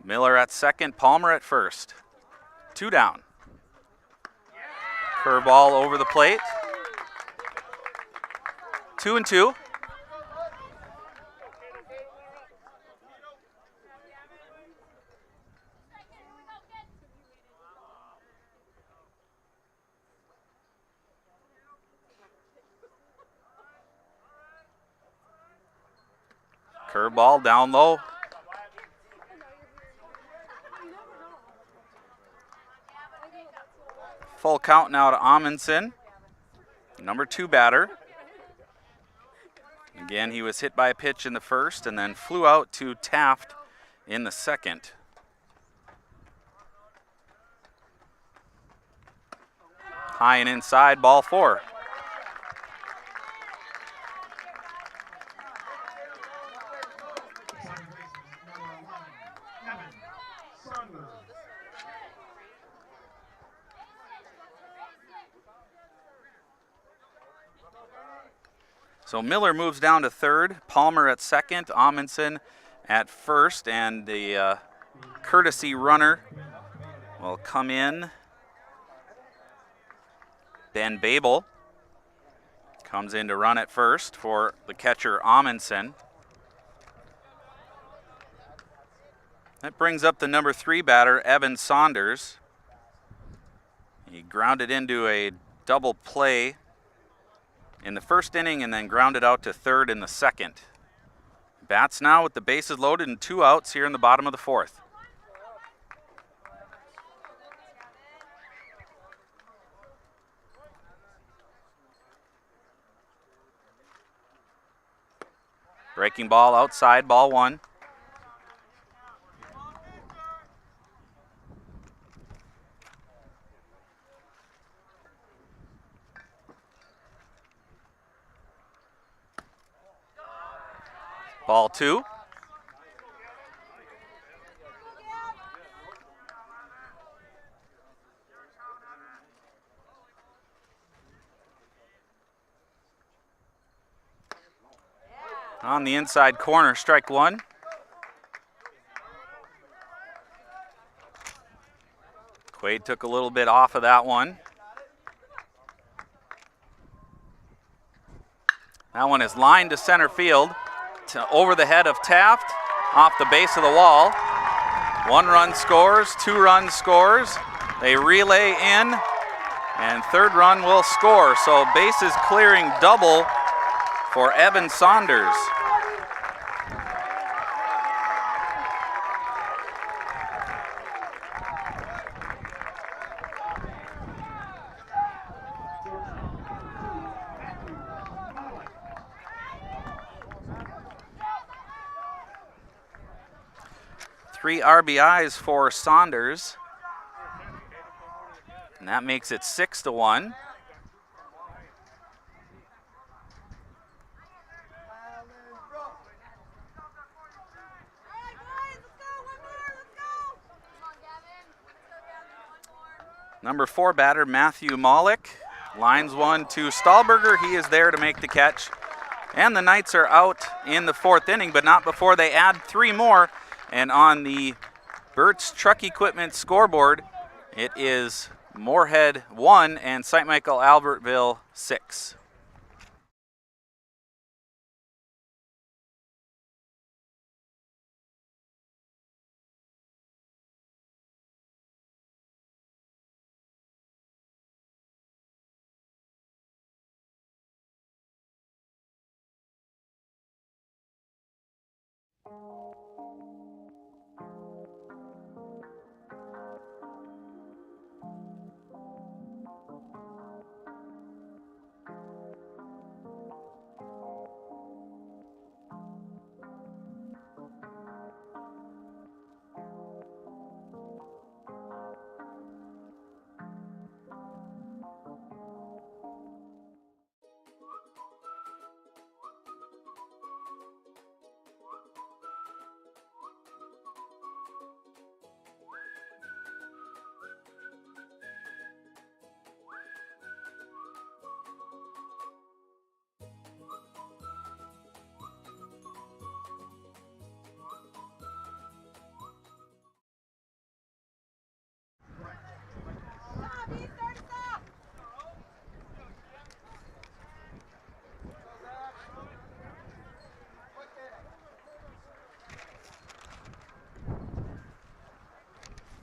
Miller at second, Palmer at first. Two down. Curveball over the plate. 2 and 2. Curveball down low. Full count now to Amundsen, number 2 batter. Again, he was hit by a pitch in the first and then flew out to Taft in the second. High and inside, ball 4. So Miller moves down to third, Palmer at second, Amundsen at first, and the courtesy runner will come in. Ben Babel comes in to run at first for the catcher Amundsen. That brings up the number 3 batter, Evan Saunders. He grounded into a double play in the first inning and then grounded out to third in the second. Bats now with the bases loaded and 2 outs here in the bottom of the 4th. Breaking ball outside, ball 1. Ball 2. On the inside corner, strike 1. Quaid took a little bit off of that one. That one is lined to center field, over the head of Taft, off the base of the wall. 1 run scores, 2 runs scores. They relay in, and 3rd run will score. So bases clearing double for Evan Saunders. Three RBIs for Saunders, and that makes it 6-1. Number 4 batter, Matthew Maulick, lines 1 to Stahlberger. He is there to make the catch. And the Knights are out in the 4th inning, but not before they add 3 more. And on the Burt's Truck Equipment scoreboard, it is Moorhead 1 and St. Michael Albertville 6.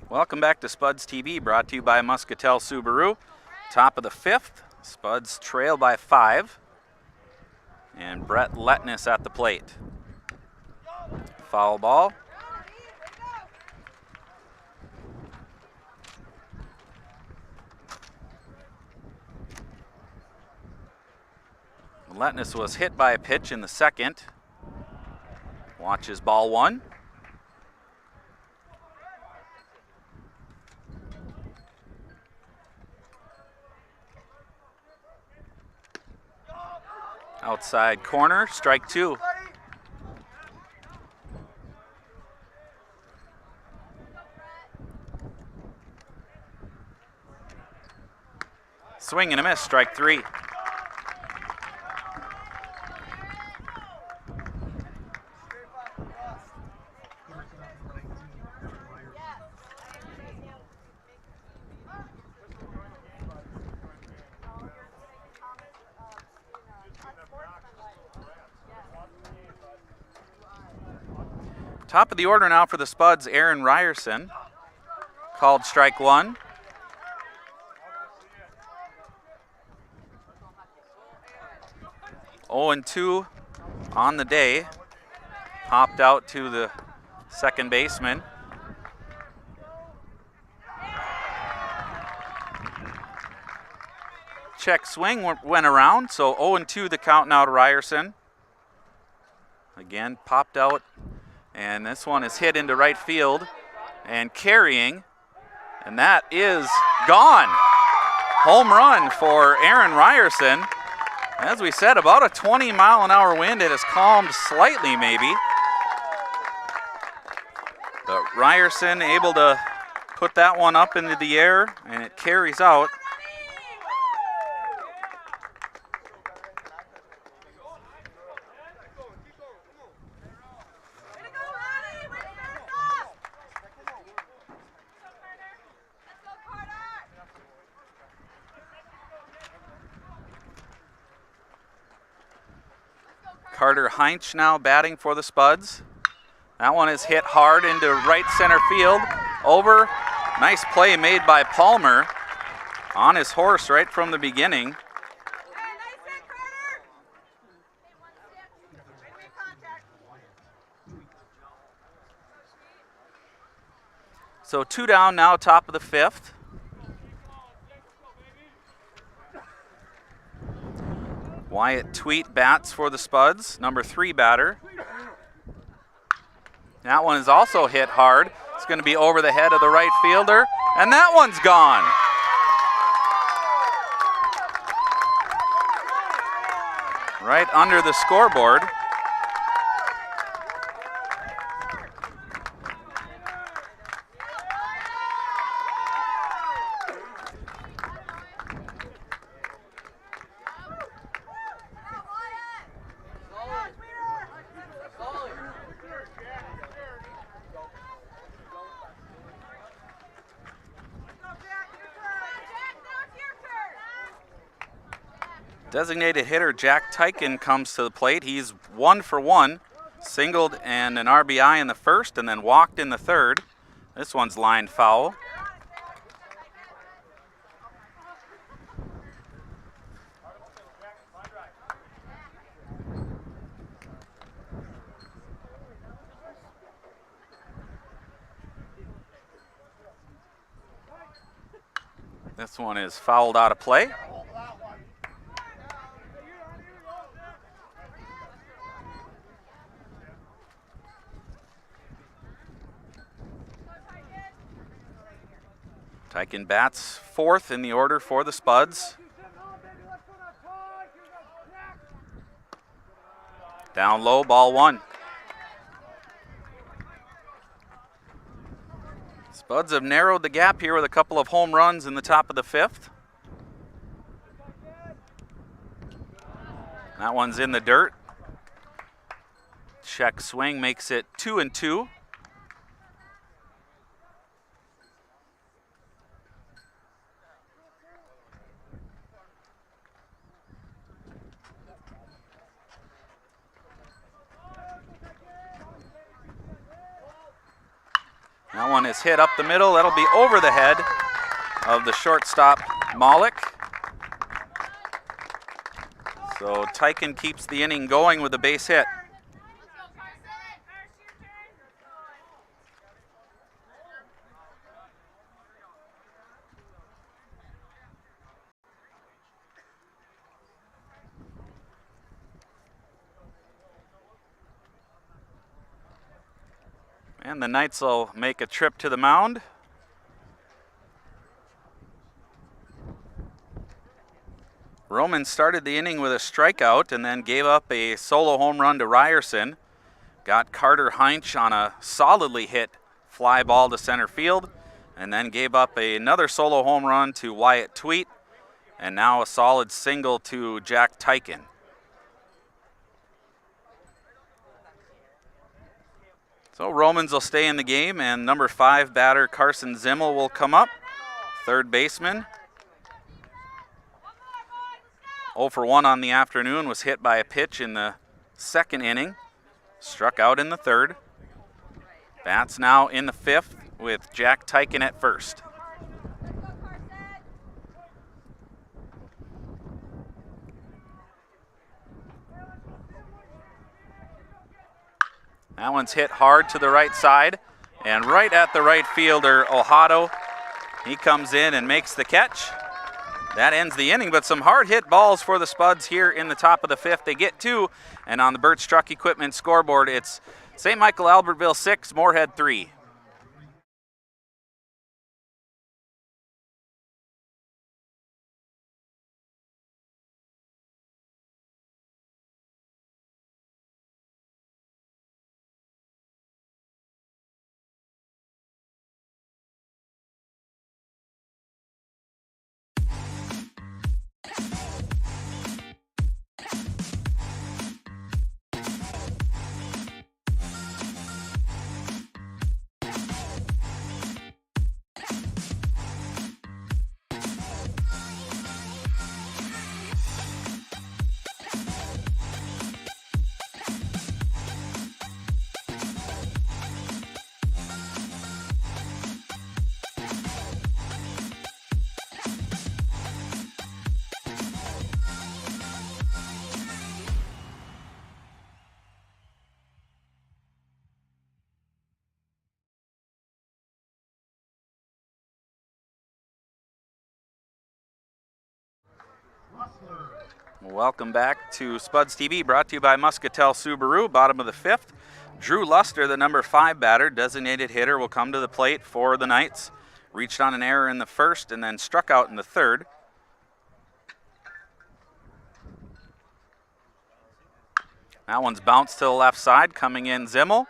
Welcome back to Spuds TV, brought to you by Muscatel Subaru. Top of the 5th, Spuds trail by 5. And Brett Letness at the plate. Foul ball. Letness was hit by a pitch in the second. Watches ball 1. Outside corner, strike 2. Swing and a miss, strike 3. Top of the order now for the Spuds, Aaron Ryerson. Called strike 1. Oh and 2 on the day. Popped out to the second baseman. Check swing went around, so 0 and 2 the count now to Ryerson. Again, popped out. And this one is hit into right field and carrying, and that is gone. Home run for Aaron Ryerson. As we said, about a 20-mile-an-hour wind. It has calmed slightly maybe. But Ryerson able to put that one up into the air, and it carries out. Carter Heinch now batting for the Spuds. That one is hit hard into right center field. Over. Nice play made by Palmer on his horse right from the beginning. So 2 down now, top of the 5th. Wyatt Tweet bats for the Spuds, number 3 batter. That one is also hit hard. It's going to be over the head of the right fielder, and that one's gone. Right under the scoreboard. Designated hitter Jack Tyken comes to the plate. He's 1 for 1, singled and an RBI in the first and then walked in the third. This one's lined foul. This one is fouled out of play. Tyken bats 4th in the order for the Spuds. Down low, ball 1. Spuds have narrowed the gap here with a couple of home runs in the top of the 5th. That one's in the dirt. Check swing makes it 2 and 2. That one is hit up the middle. That'll be over the head of the shortstop, Malik. So Tyken keeps the inning going with a base hit. And the Knights will make a trip to the mound. Roman started the inning with a strikeout and then gave up a solo home run to Ryerson. Got Carter Heinch on a solidly hit fly ball to center field, and then gave up another solo home run to Wyatt Tweet, and now a solid single to Jack Tyken. So Romans will stay in the game, and number 5 batter Carson Zimmel will come up, third baseman. 0 for 1 on the afternoon, was hit by a pitch in the second inning, struck out in the third. Bats now in the 5th with Jack Tyken at first. That one's hit hard to the right side and right at the right fielder, Ojado. He comes in and makes the catch. That ends the inning, but some hard hit balls for the Spuds here in the top of the 5th. They get 2, and on the Birch Truck Equipment scoreboard, it's St. Michael Albertville 6, Moorhead 3. Welcome back to Spuds TV, brought to you by Muscatel Subaru, bottom of the 5th. Drew Luster, the number 5 batter, designated hitter, will come to the plate for the Knights. Reached on an error in the first and then struck out in the third. That one's bounced to the left side, coming in Zimmel.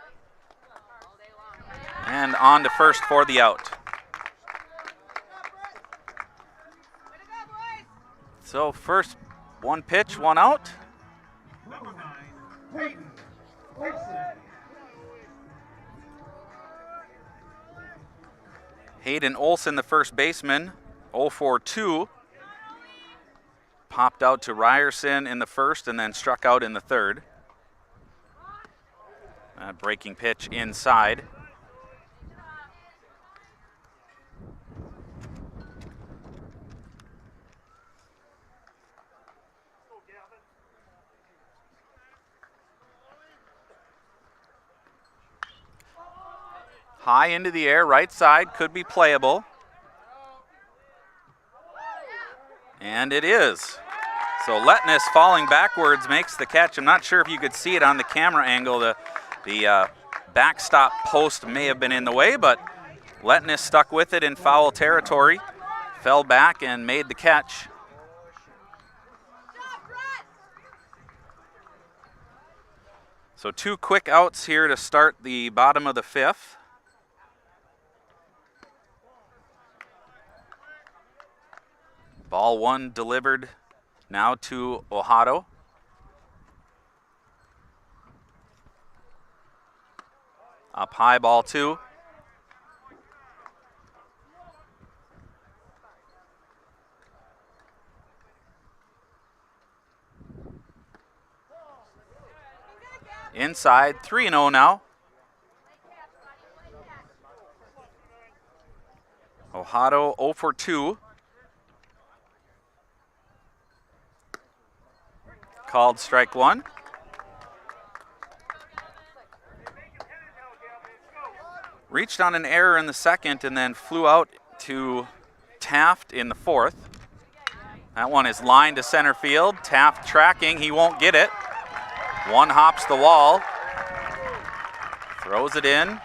And on to first for the out. So first, 1 pitch, 1 out. Hayden Olson, the first baseman, 0 for 2. Popped out to Ryerson in the first and then struck out in the third. Breaking pitch inside. High into the air, right side, could be playable. And it is. So Letness falling backwards makes the catch. I'm not sure if you could see it on the camera angle. The backstop post may have been in the way, but Letness stuck with it in foul territory, fell back and made the catch. So 2 quick outs here to start the bottom of the 5th. Ball 1 delivered now to Ojado. Up high, ball 2. Inside, 3-0 now. Ohado 0 for 2. Called strike one. Reached on an error in the second and then flew out to Taft in the fourth. That one is lined to center field. Taft tracking, he won't get it. One hops the wall. Throws it in.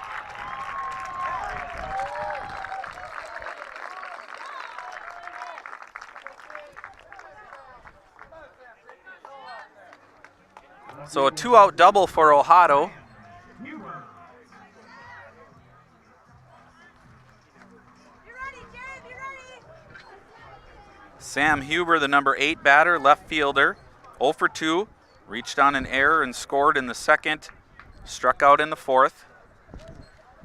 So a 2-out double for Ohado. Sam Huber, the number 8 batter, left fielder, 0 for 2. Reached on an error and scored in the second. Struck out in the fourth.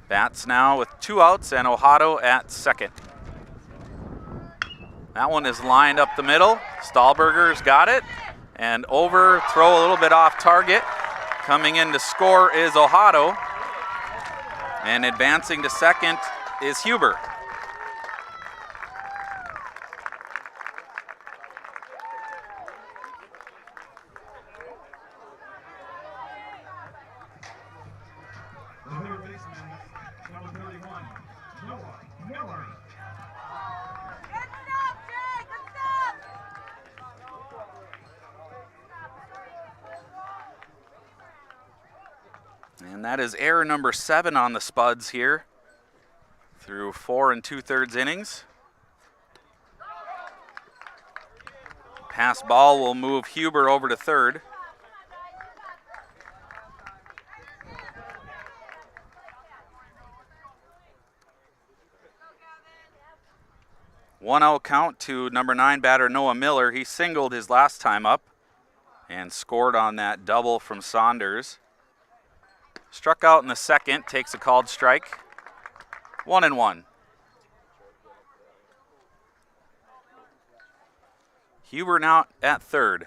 Bats now with 2 outs and Ohado at second. That one is lined up the middle. Stahlberger's got it. And over, throw a little bit off target. Coming in to score is Ohado. And advancing to second is Huber. And that is error number 7 on the Spuds here through 4 2/3 innings. Pass ball will move Huber over to third. One out count to number 9 batter Noah Miller. He singled his last time up and scored on that double from Saunders. Struck out in the second, takes a called strike. 1-1. Huber now at third.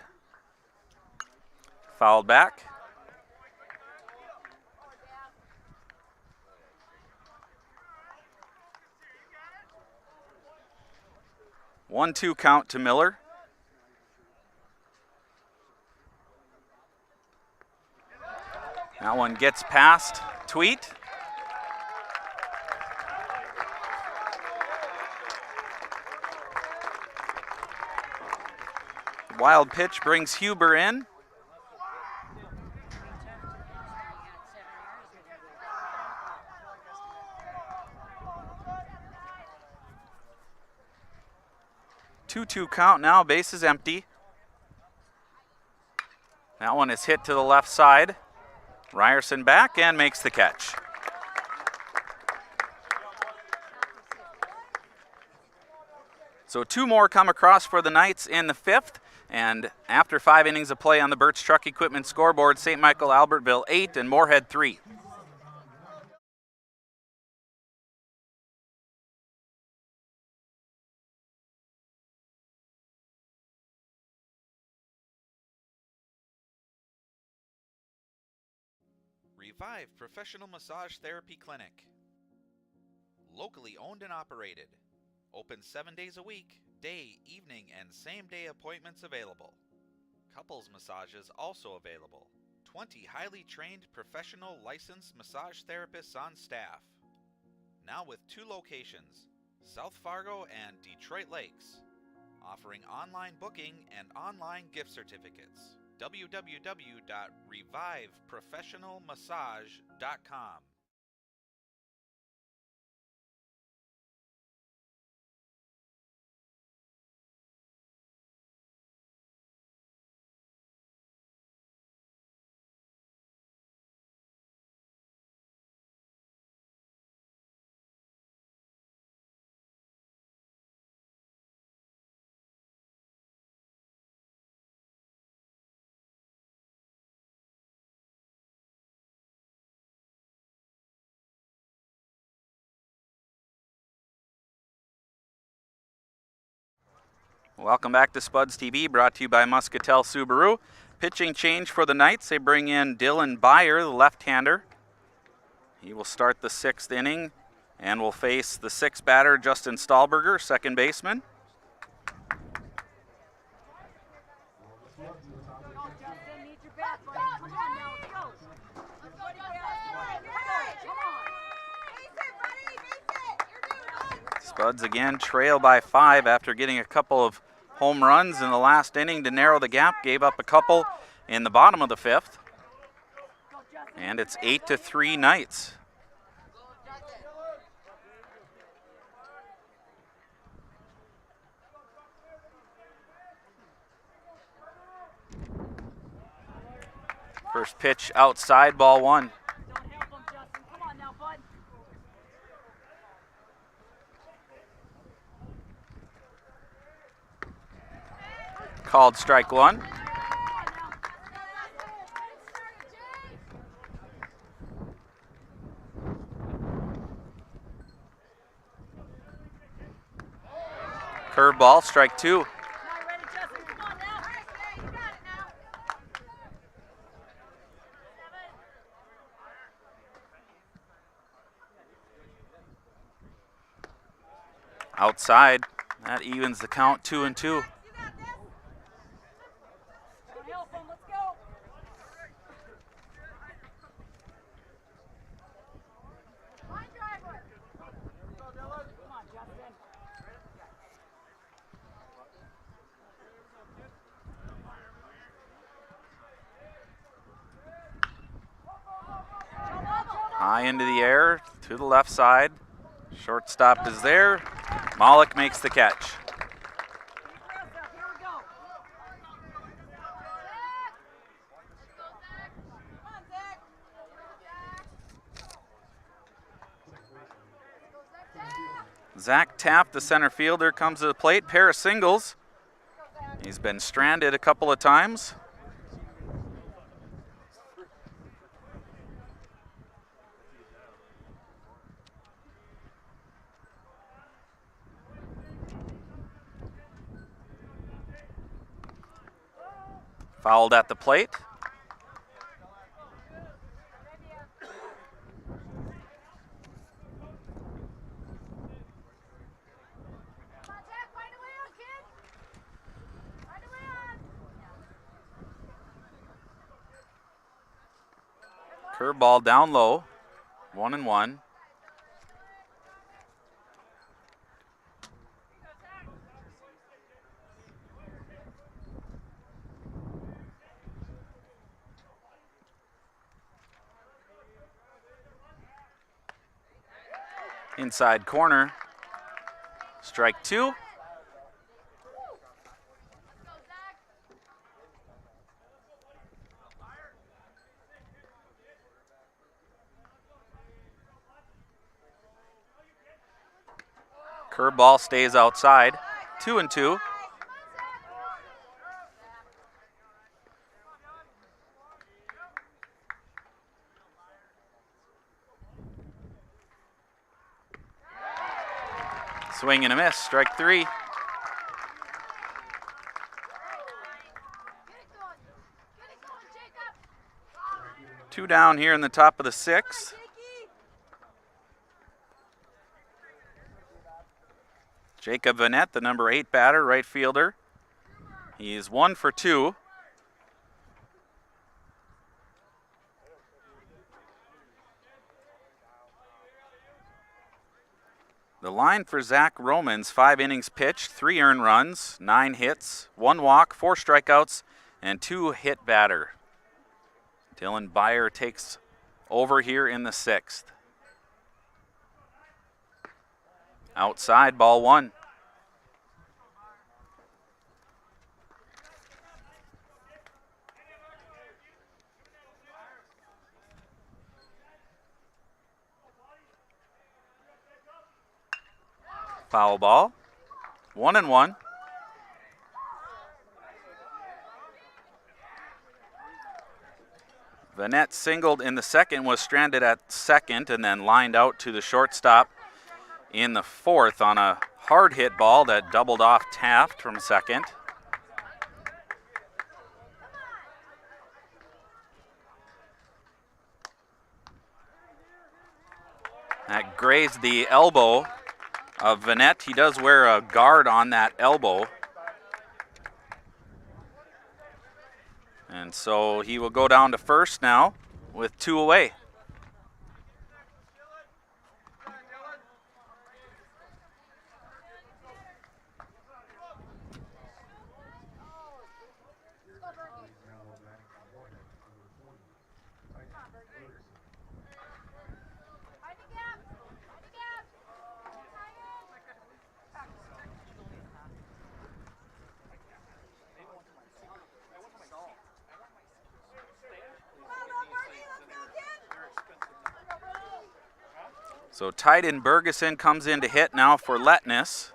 Fouled back. One-two count to Miller. That one gets past Tweet. Wild pitch brings Huber in. Two-two count now, base is empty. That one is hit to the left side. Ryerson back and makes the catch. So 2 more come across for the Knights in the 5th. And after 5 innings of play on the Birch Truck Equipment scoreboard, St. Michael Albertville 8 and Moorhead 3. Revive Professional Massage Therapy Clinic. Locally owned and operated. Open 7 days a week, day, evening, and same-day appointments available. Couples massages also available. 20 highly trained professional licensed massage therapists on staff. Now with 2 locations, South Fargo and Detroit Lakes. Offering online booking and online gift certificates. www.reviveprofessionalmassage.com. Welcome back to Spuds TV, brought to you by Muscatel Subaru. Pitching change for the Knights. They bring in Dylan Byer, the left-hander. He will start the 6th inning and will face the 6th batter, Justin Stahlberger, second baseman. Spuds again trail by 5 after getting a couple of home runs in the last inning to narrow the gap. Gave up a couple in the bottom of the 5th. And it's 8-3 Knights. First pitch outside, ball 1. Called strike 1. Curveball, strike 2. Outside, that evens the count, 2-2. High into the air, to the left side. Shortstop is there. Malik makes the catch. Zach Taft, the center fielder, comes to the plate. Pair of singles. He's been stranded a couple of times. Fouled at the plate. Curveball down low, 1-1. Inside corner, strike 2. Curveball stays outside, 2-2. Swing and a miss, strike 3. Two down here in the top of the 6th. Jacob Vanette, the number 8 batter, right fielder. He is 1 for 2. The line for Zach Romans, 5 innings pitched, 3 earned runs, 9 hits, 1 walk, 4 strikeouts, and 2 hit batter. Dylan Byer takes over here in the 6th. Outside, ball 1. Foul ball, 1-1. Vanette singled in the 2nd, was stranded at 2nd, and then lined out to the shortstop in the 4th on a hard hit ball that doubled off Taft from 2nd. That grazed the elbow of Vanette. He does wear a guard on that elbow. And so he will go down to first now with 2 away. So Tyden Bergeson comes in to hit now for Letness.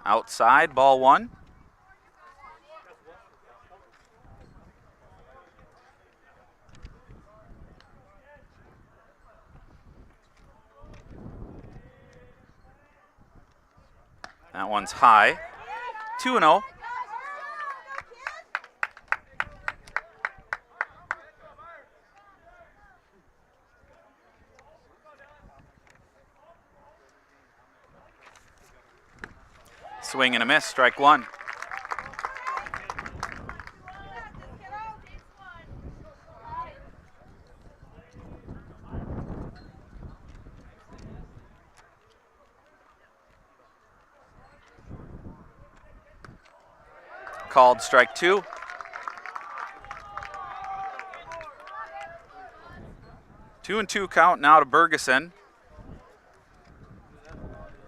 Outside, ball 1. That one's high. 2-0. Swing and a miss, strike 1. Called strike 2. Two and 2 count now to Bergeson.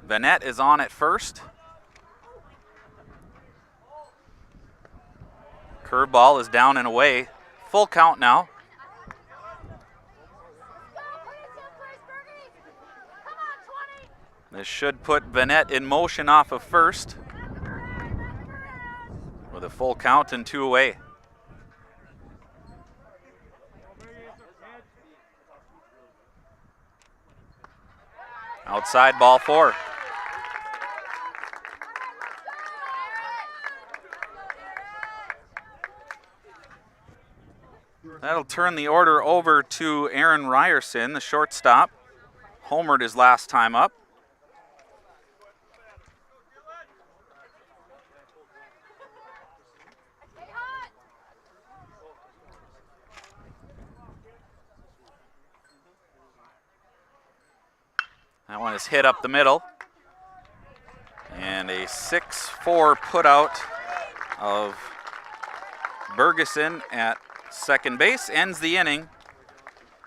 Vanette is on at first. Curveball is down and away. Full count now. This should put Vanette in motion off of first with a full count and 2 away. Outside, ball 4. That'll turn the order over to Aaron Ryerson, the shortstop. Homered his last time up. That one is hit up the middle. And a 6-4 putout of Bergeson at second base ends the inning.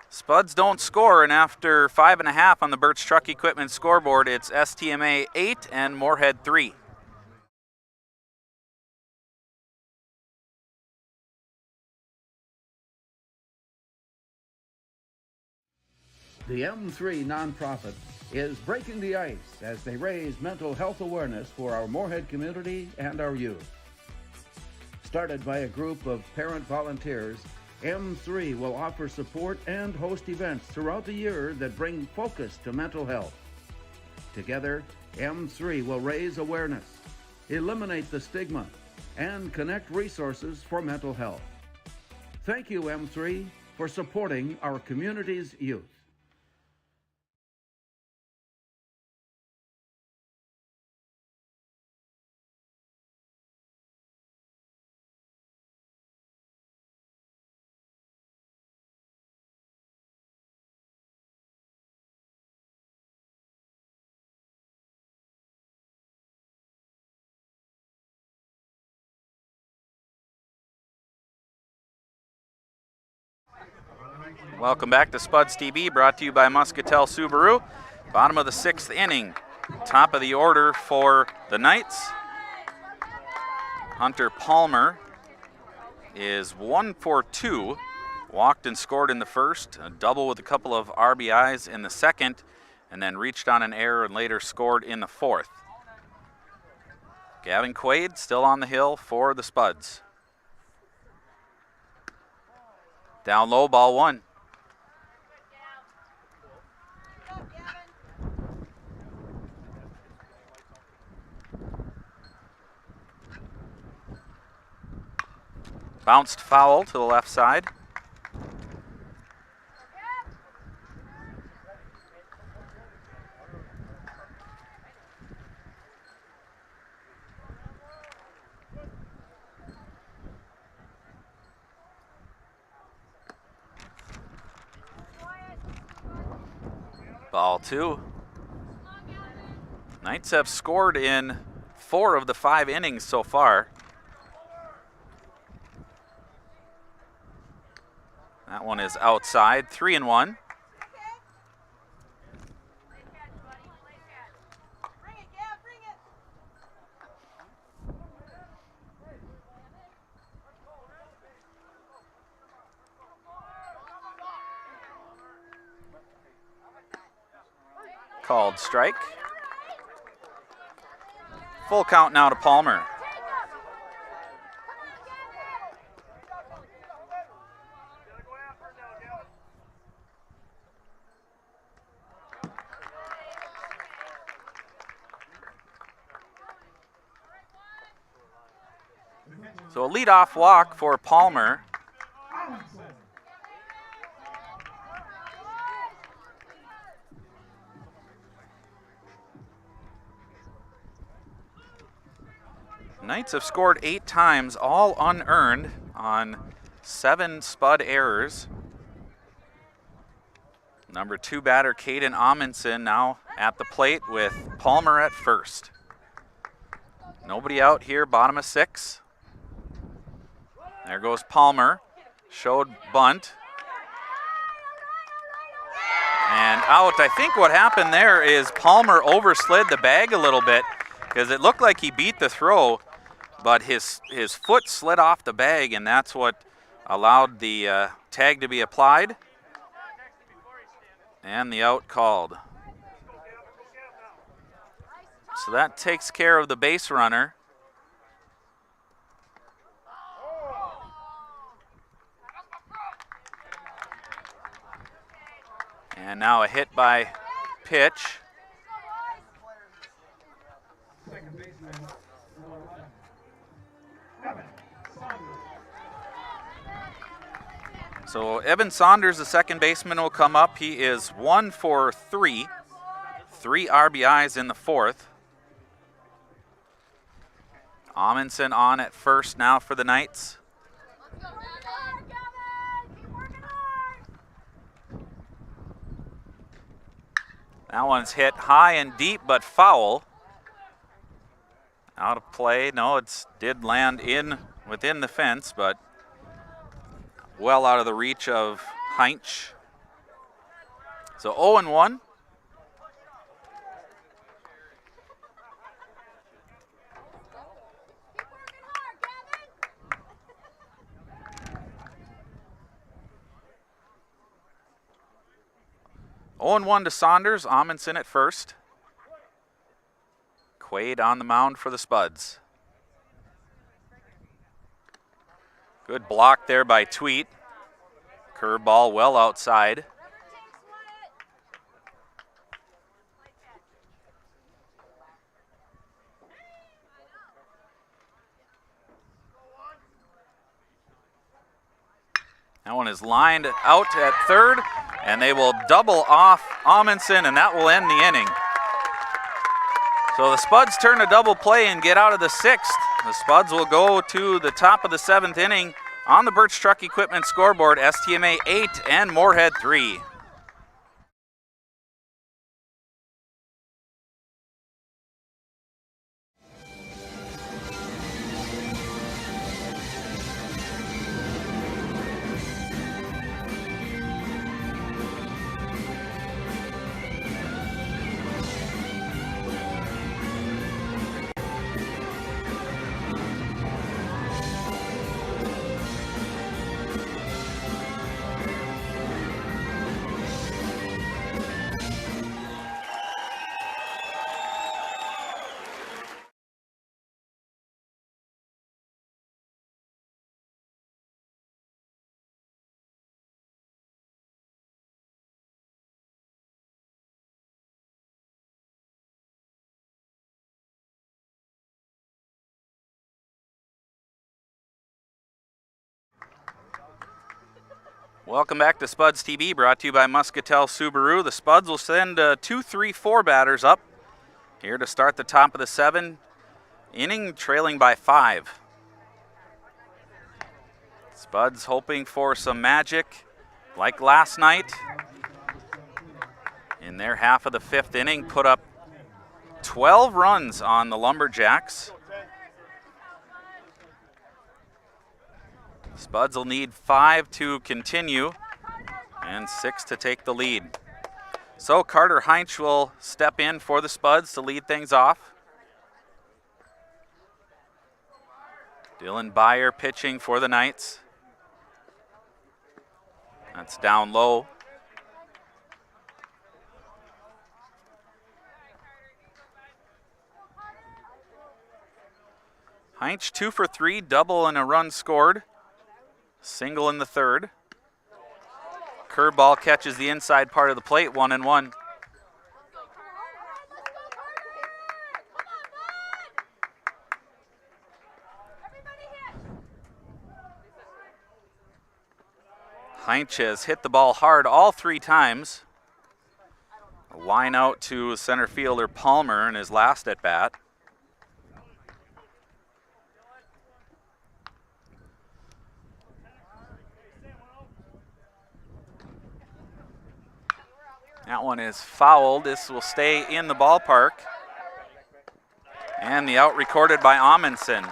Spuds don't score, and after 5.5 on the Birch Truck Equipment scoreboard, it's STMA 8 and Moorhead 3. The M3 nonprofit is breaking the ice as they raise mental health awareness for our Moorhead community and our youth. Started by a group of parent volunteers, M3 will offer support and host events throughout the year that bring focus to mental health. Together, M3 will raise awareness, eliminate the stigma, and connect resources for mental health. Thank you, M3, for supporting our community's youth. Welcome back to Spuds TV, brought to you by Muscatel Subaru. Bottom of the 6th inning. Top of the order for the Knights. Hunter Palmer is 1 for 2. Walked and scored in the first, a double with a couple of RBIs in the second, and then reached on an error and later scored in the fourth. Gavin Quaid still on the hill for the Spuds. Down low, ball 1. Bounced foul to the left side. Ball 2. Knights have scored in 4 of the 5 innings so far. That one is outside, 3-1. Called strike. Full count now to Palmer. So a leadoff walk for Palmer. Knights have scored 8 times, all unearned on 7 Spud errors. Number 2 batter Caden Amundsen now at the plate with Palmer at first. Nobody out here, bottom of 6. There goes Palmer. Showed bunt. And out. I think what happened there is Palmer overslid the bag a little bit because it looked like he beat the throw, but his foot slid off the bag, and that's what allowed the tag to be applied and the out called. So that takes care of the base runner. And now a hit by pitch. So Evan Saunders, the second baseman, will come up. He is 1 for 3. 3 RBIs in the 4th. Amundsen on at first now for the Knights. That one's hit high and deep, but foul. Out of play. No, it did land in within the fence, but well out of the reach of Heinch. So 0-1. Oh, 1 to Saunders. Amundsen at first. Quaid on the mound for the Spuds. Good block there by Tweet. Curveball well outside. That one is lined out at third, and they will double off Amundsen, and that will end the inning. So the Spuds turn a double play and get out of the 6th. The Spuds will go to the top of the 7th inning on the Birch Truck Equipment scoreboard, STMA 8 and Moorhead 3. Welcome back to Spuds TV, brought to you by Muscatel Subaru. The Spuds will send 2, 3, 4 batters up here to start the top of the 7 inning, trailing by 5. Spuds hoping for some magic like last night. In their half of the 5th inning, put up 12 runs on the Lumberjacks. Spuds will need 5 to continue and 6 to take the lead. So Carter Heinz will step in for the Spuds to lead things off. Dylan Byer pitching for the Knights. That's down low. Heinz 2 for 3, double and a run scored. Single in the 3rd. Curveball catches the inside part of the plate, 1-1. Heinz has hit the ball hard all 3 times. A line out to center fielder Palmer in his last at bat. That one is fouled. This will stay in the ballpark. And the out recorded by Amundsen.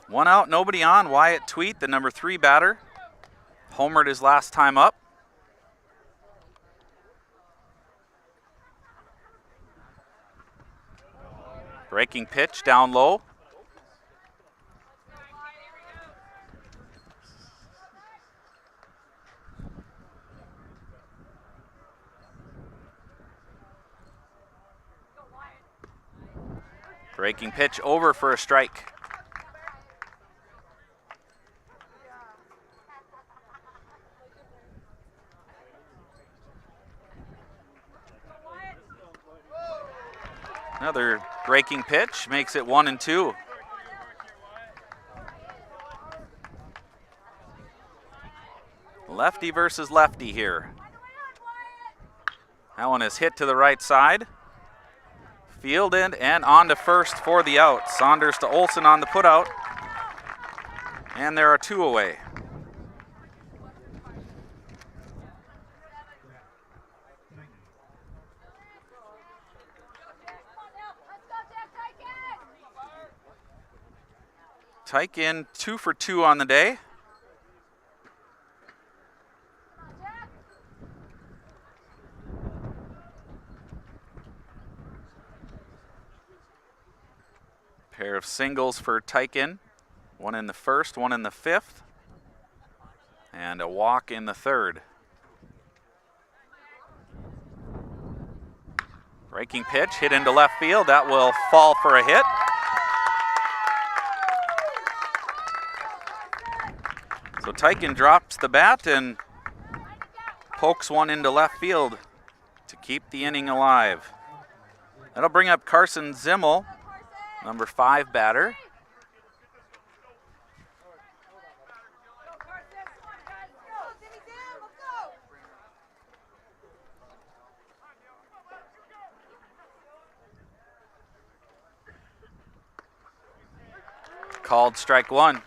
One out, nobody on. Wyatt Tweet, the number 3 batter, homered his last time up. Breaking pitch down low. Breaking pitch over for a strike. Another breaking pitch makes it 1-2. Lefty versus lefty here. That one is hit to the right side. Fielded and on to first for the out. Saunders to Olsen on the putout. And there are 2 away. Tykin 2 for 2 on the day. Pair of singles for Tykin. 1 in the 1st, 1 in the 5th. And a walk in the 3rd. Breaking pitch hit into left field. That will fall for a hit. So Tykin drops the bat and pokes one into left field to keep the inning alive. That'll bring up Carson Zimmel, number 5 batter. Called strike 1.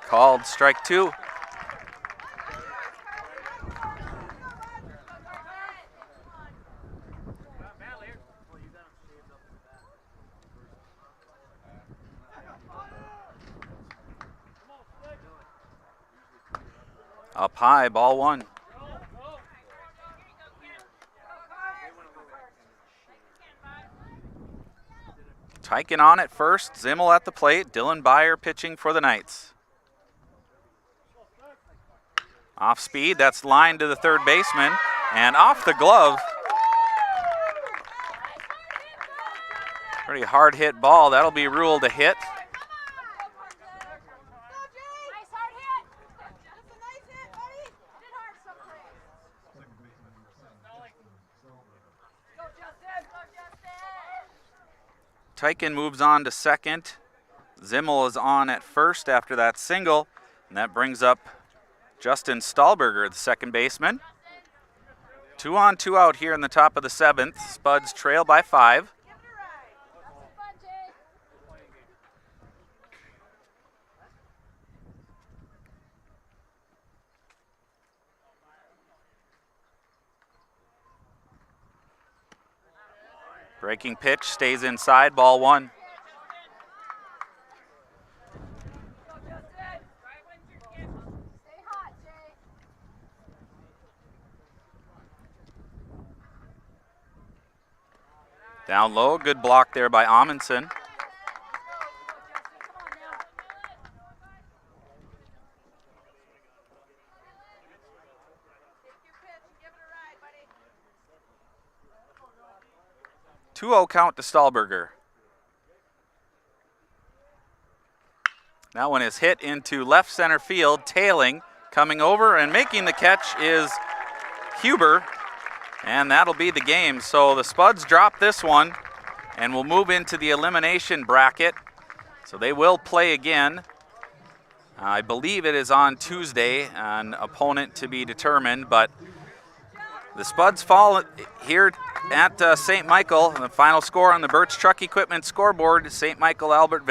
Called strike 2. Up high, ball 1. Tykin on at first, Zimmel at the plate, Dylan Byer pitching for the Knights. Off speed, that's lined to the third baseman, and off the glove. Pretty hard hit ball. That'll be ruled a hit. Tyken moves on to second. Zimmel is on at first after that single, and that brings up Justin Stahlberger, the second baseman. 2 on, 2 out here in the top of the 7th. Spuds trail by 5. Breaking pitch stays inside, ball 1. Down low, good block there by Amundsen. Two-0 count to Stahlberger. That one is hit into left center field, tailing, coming over and making the catch is Huber. And that'll be the game. So the Spuds drop this one and will move into the elimination bracket. So they will play again. I believe it is on Tuesday, an opponent to be determined, but the Spuds fall here at St. Michael. The final score on the Birch Truck Equipment scoreboard, St. Michael Albertville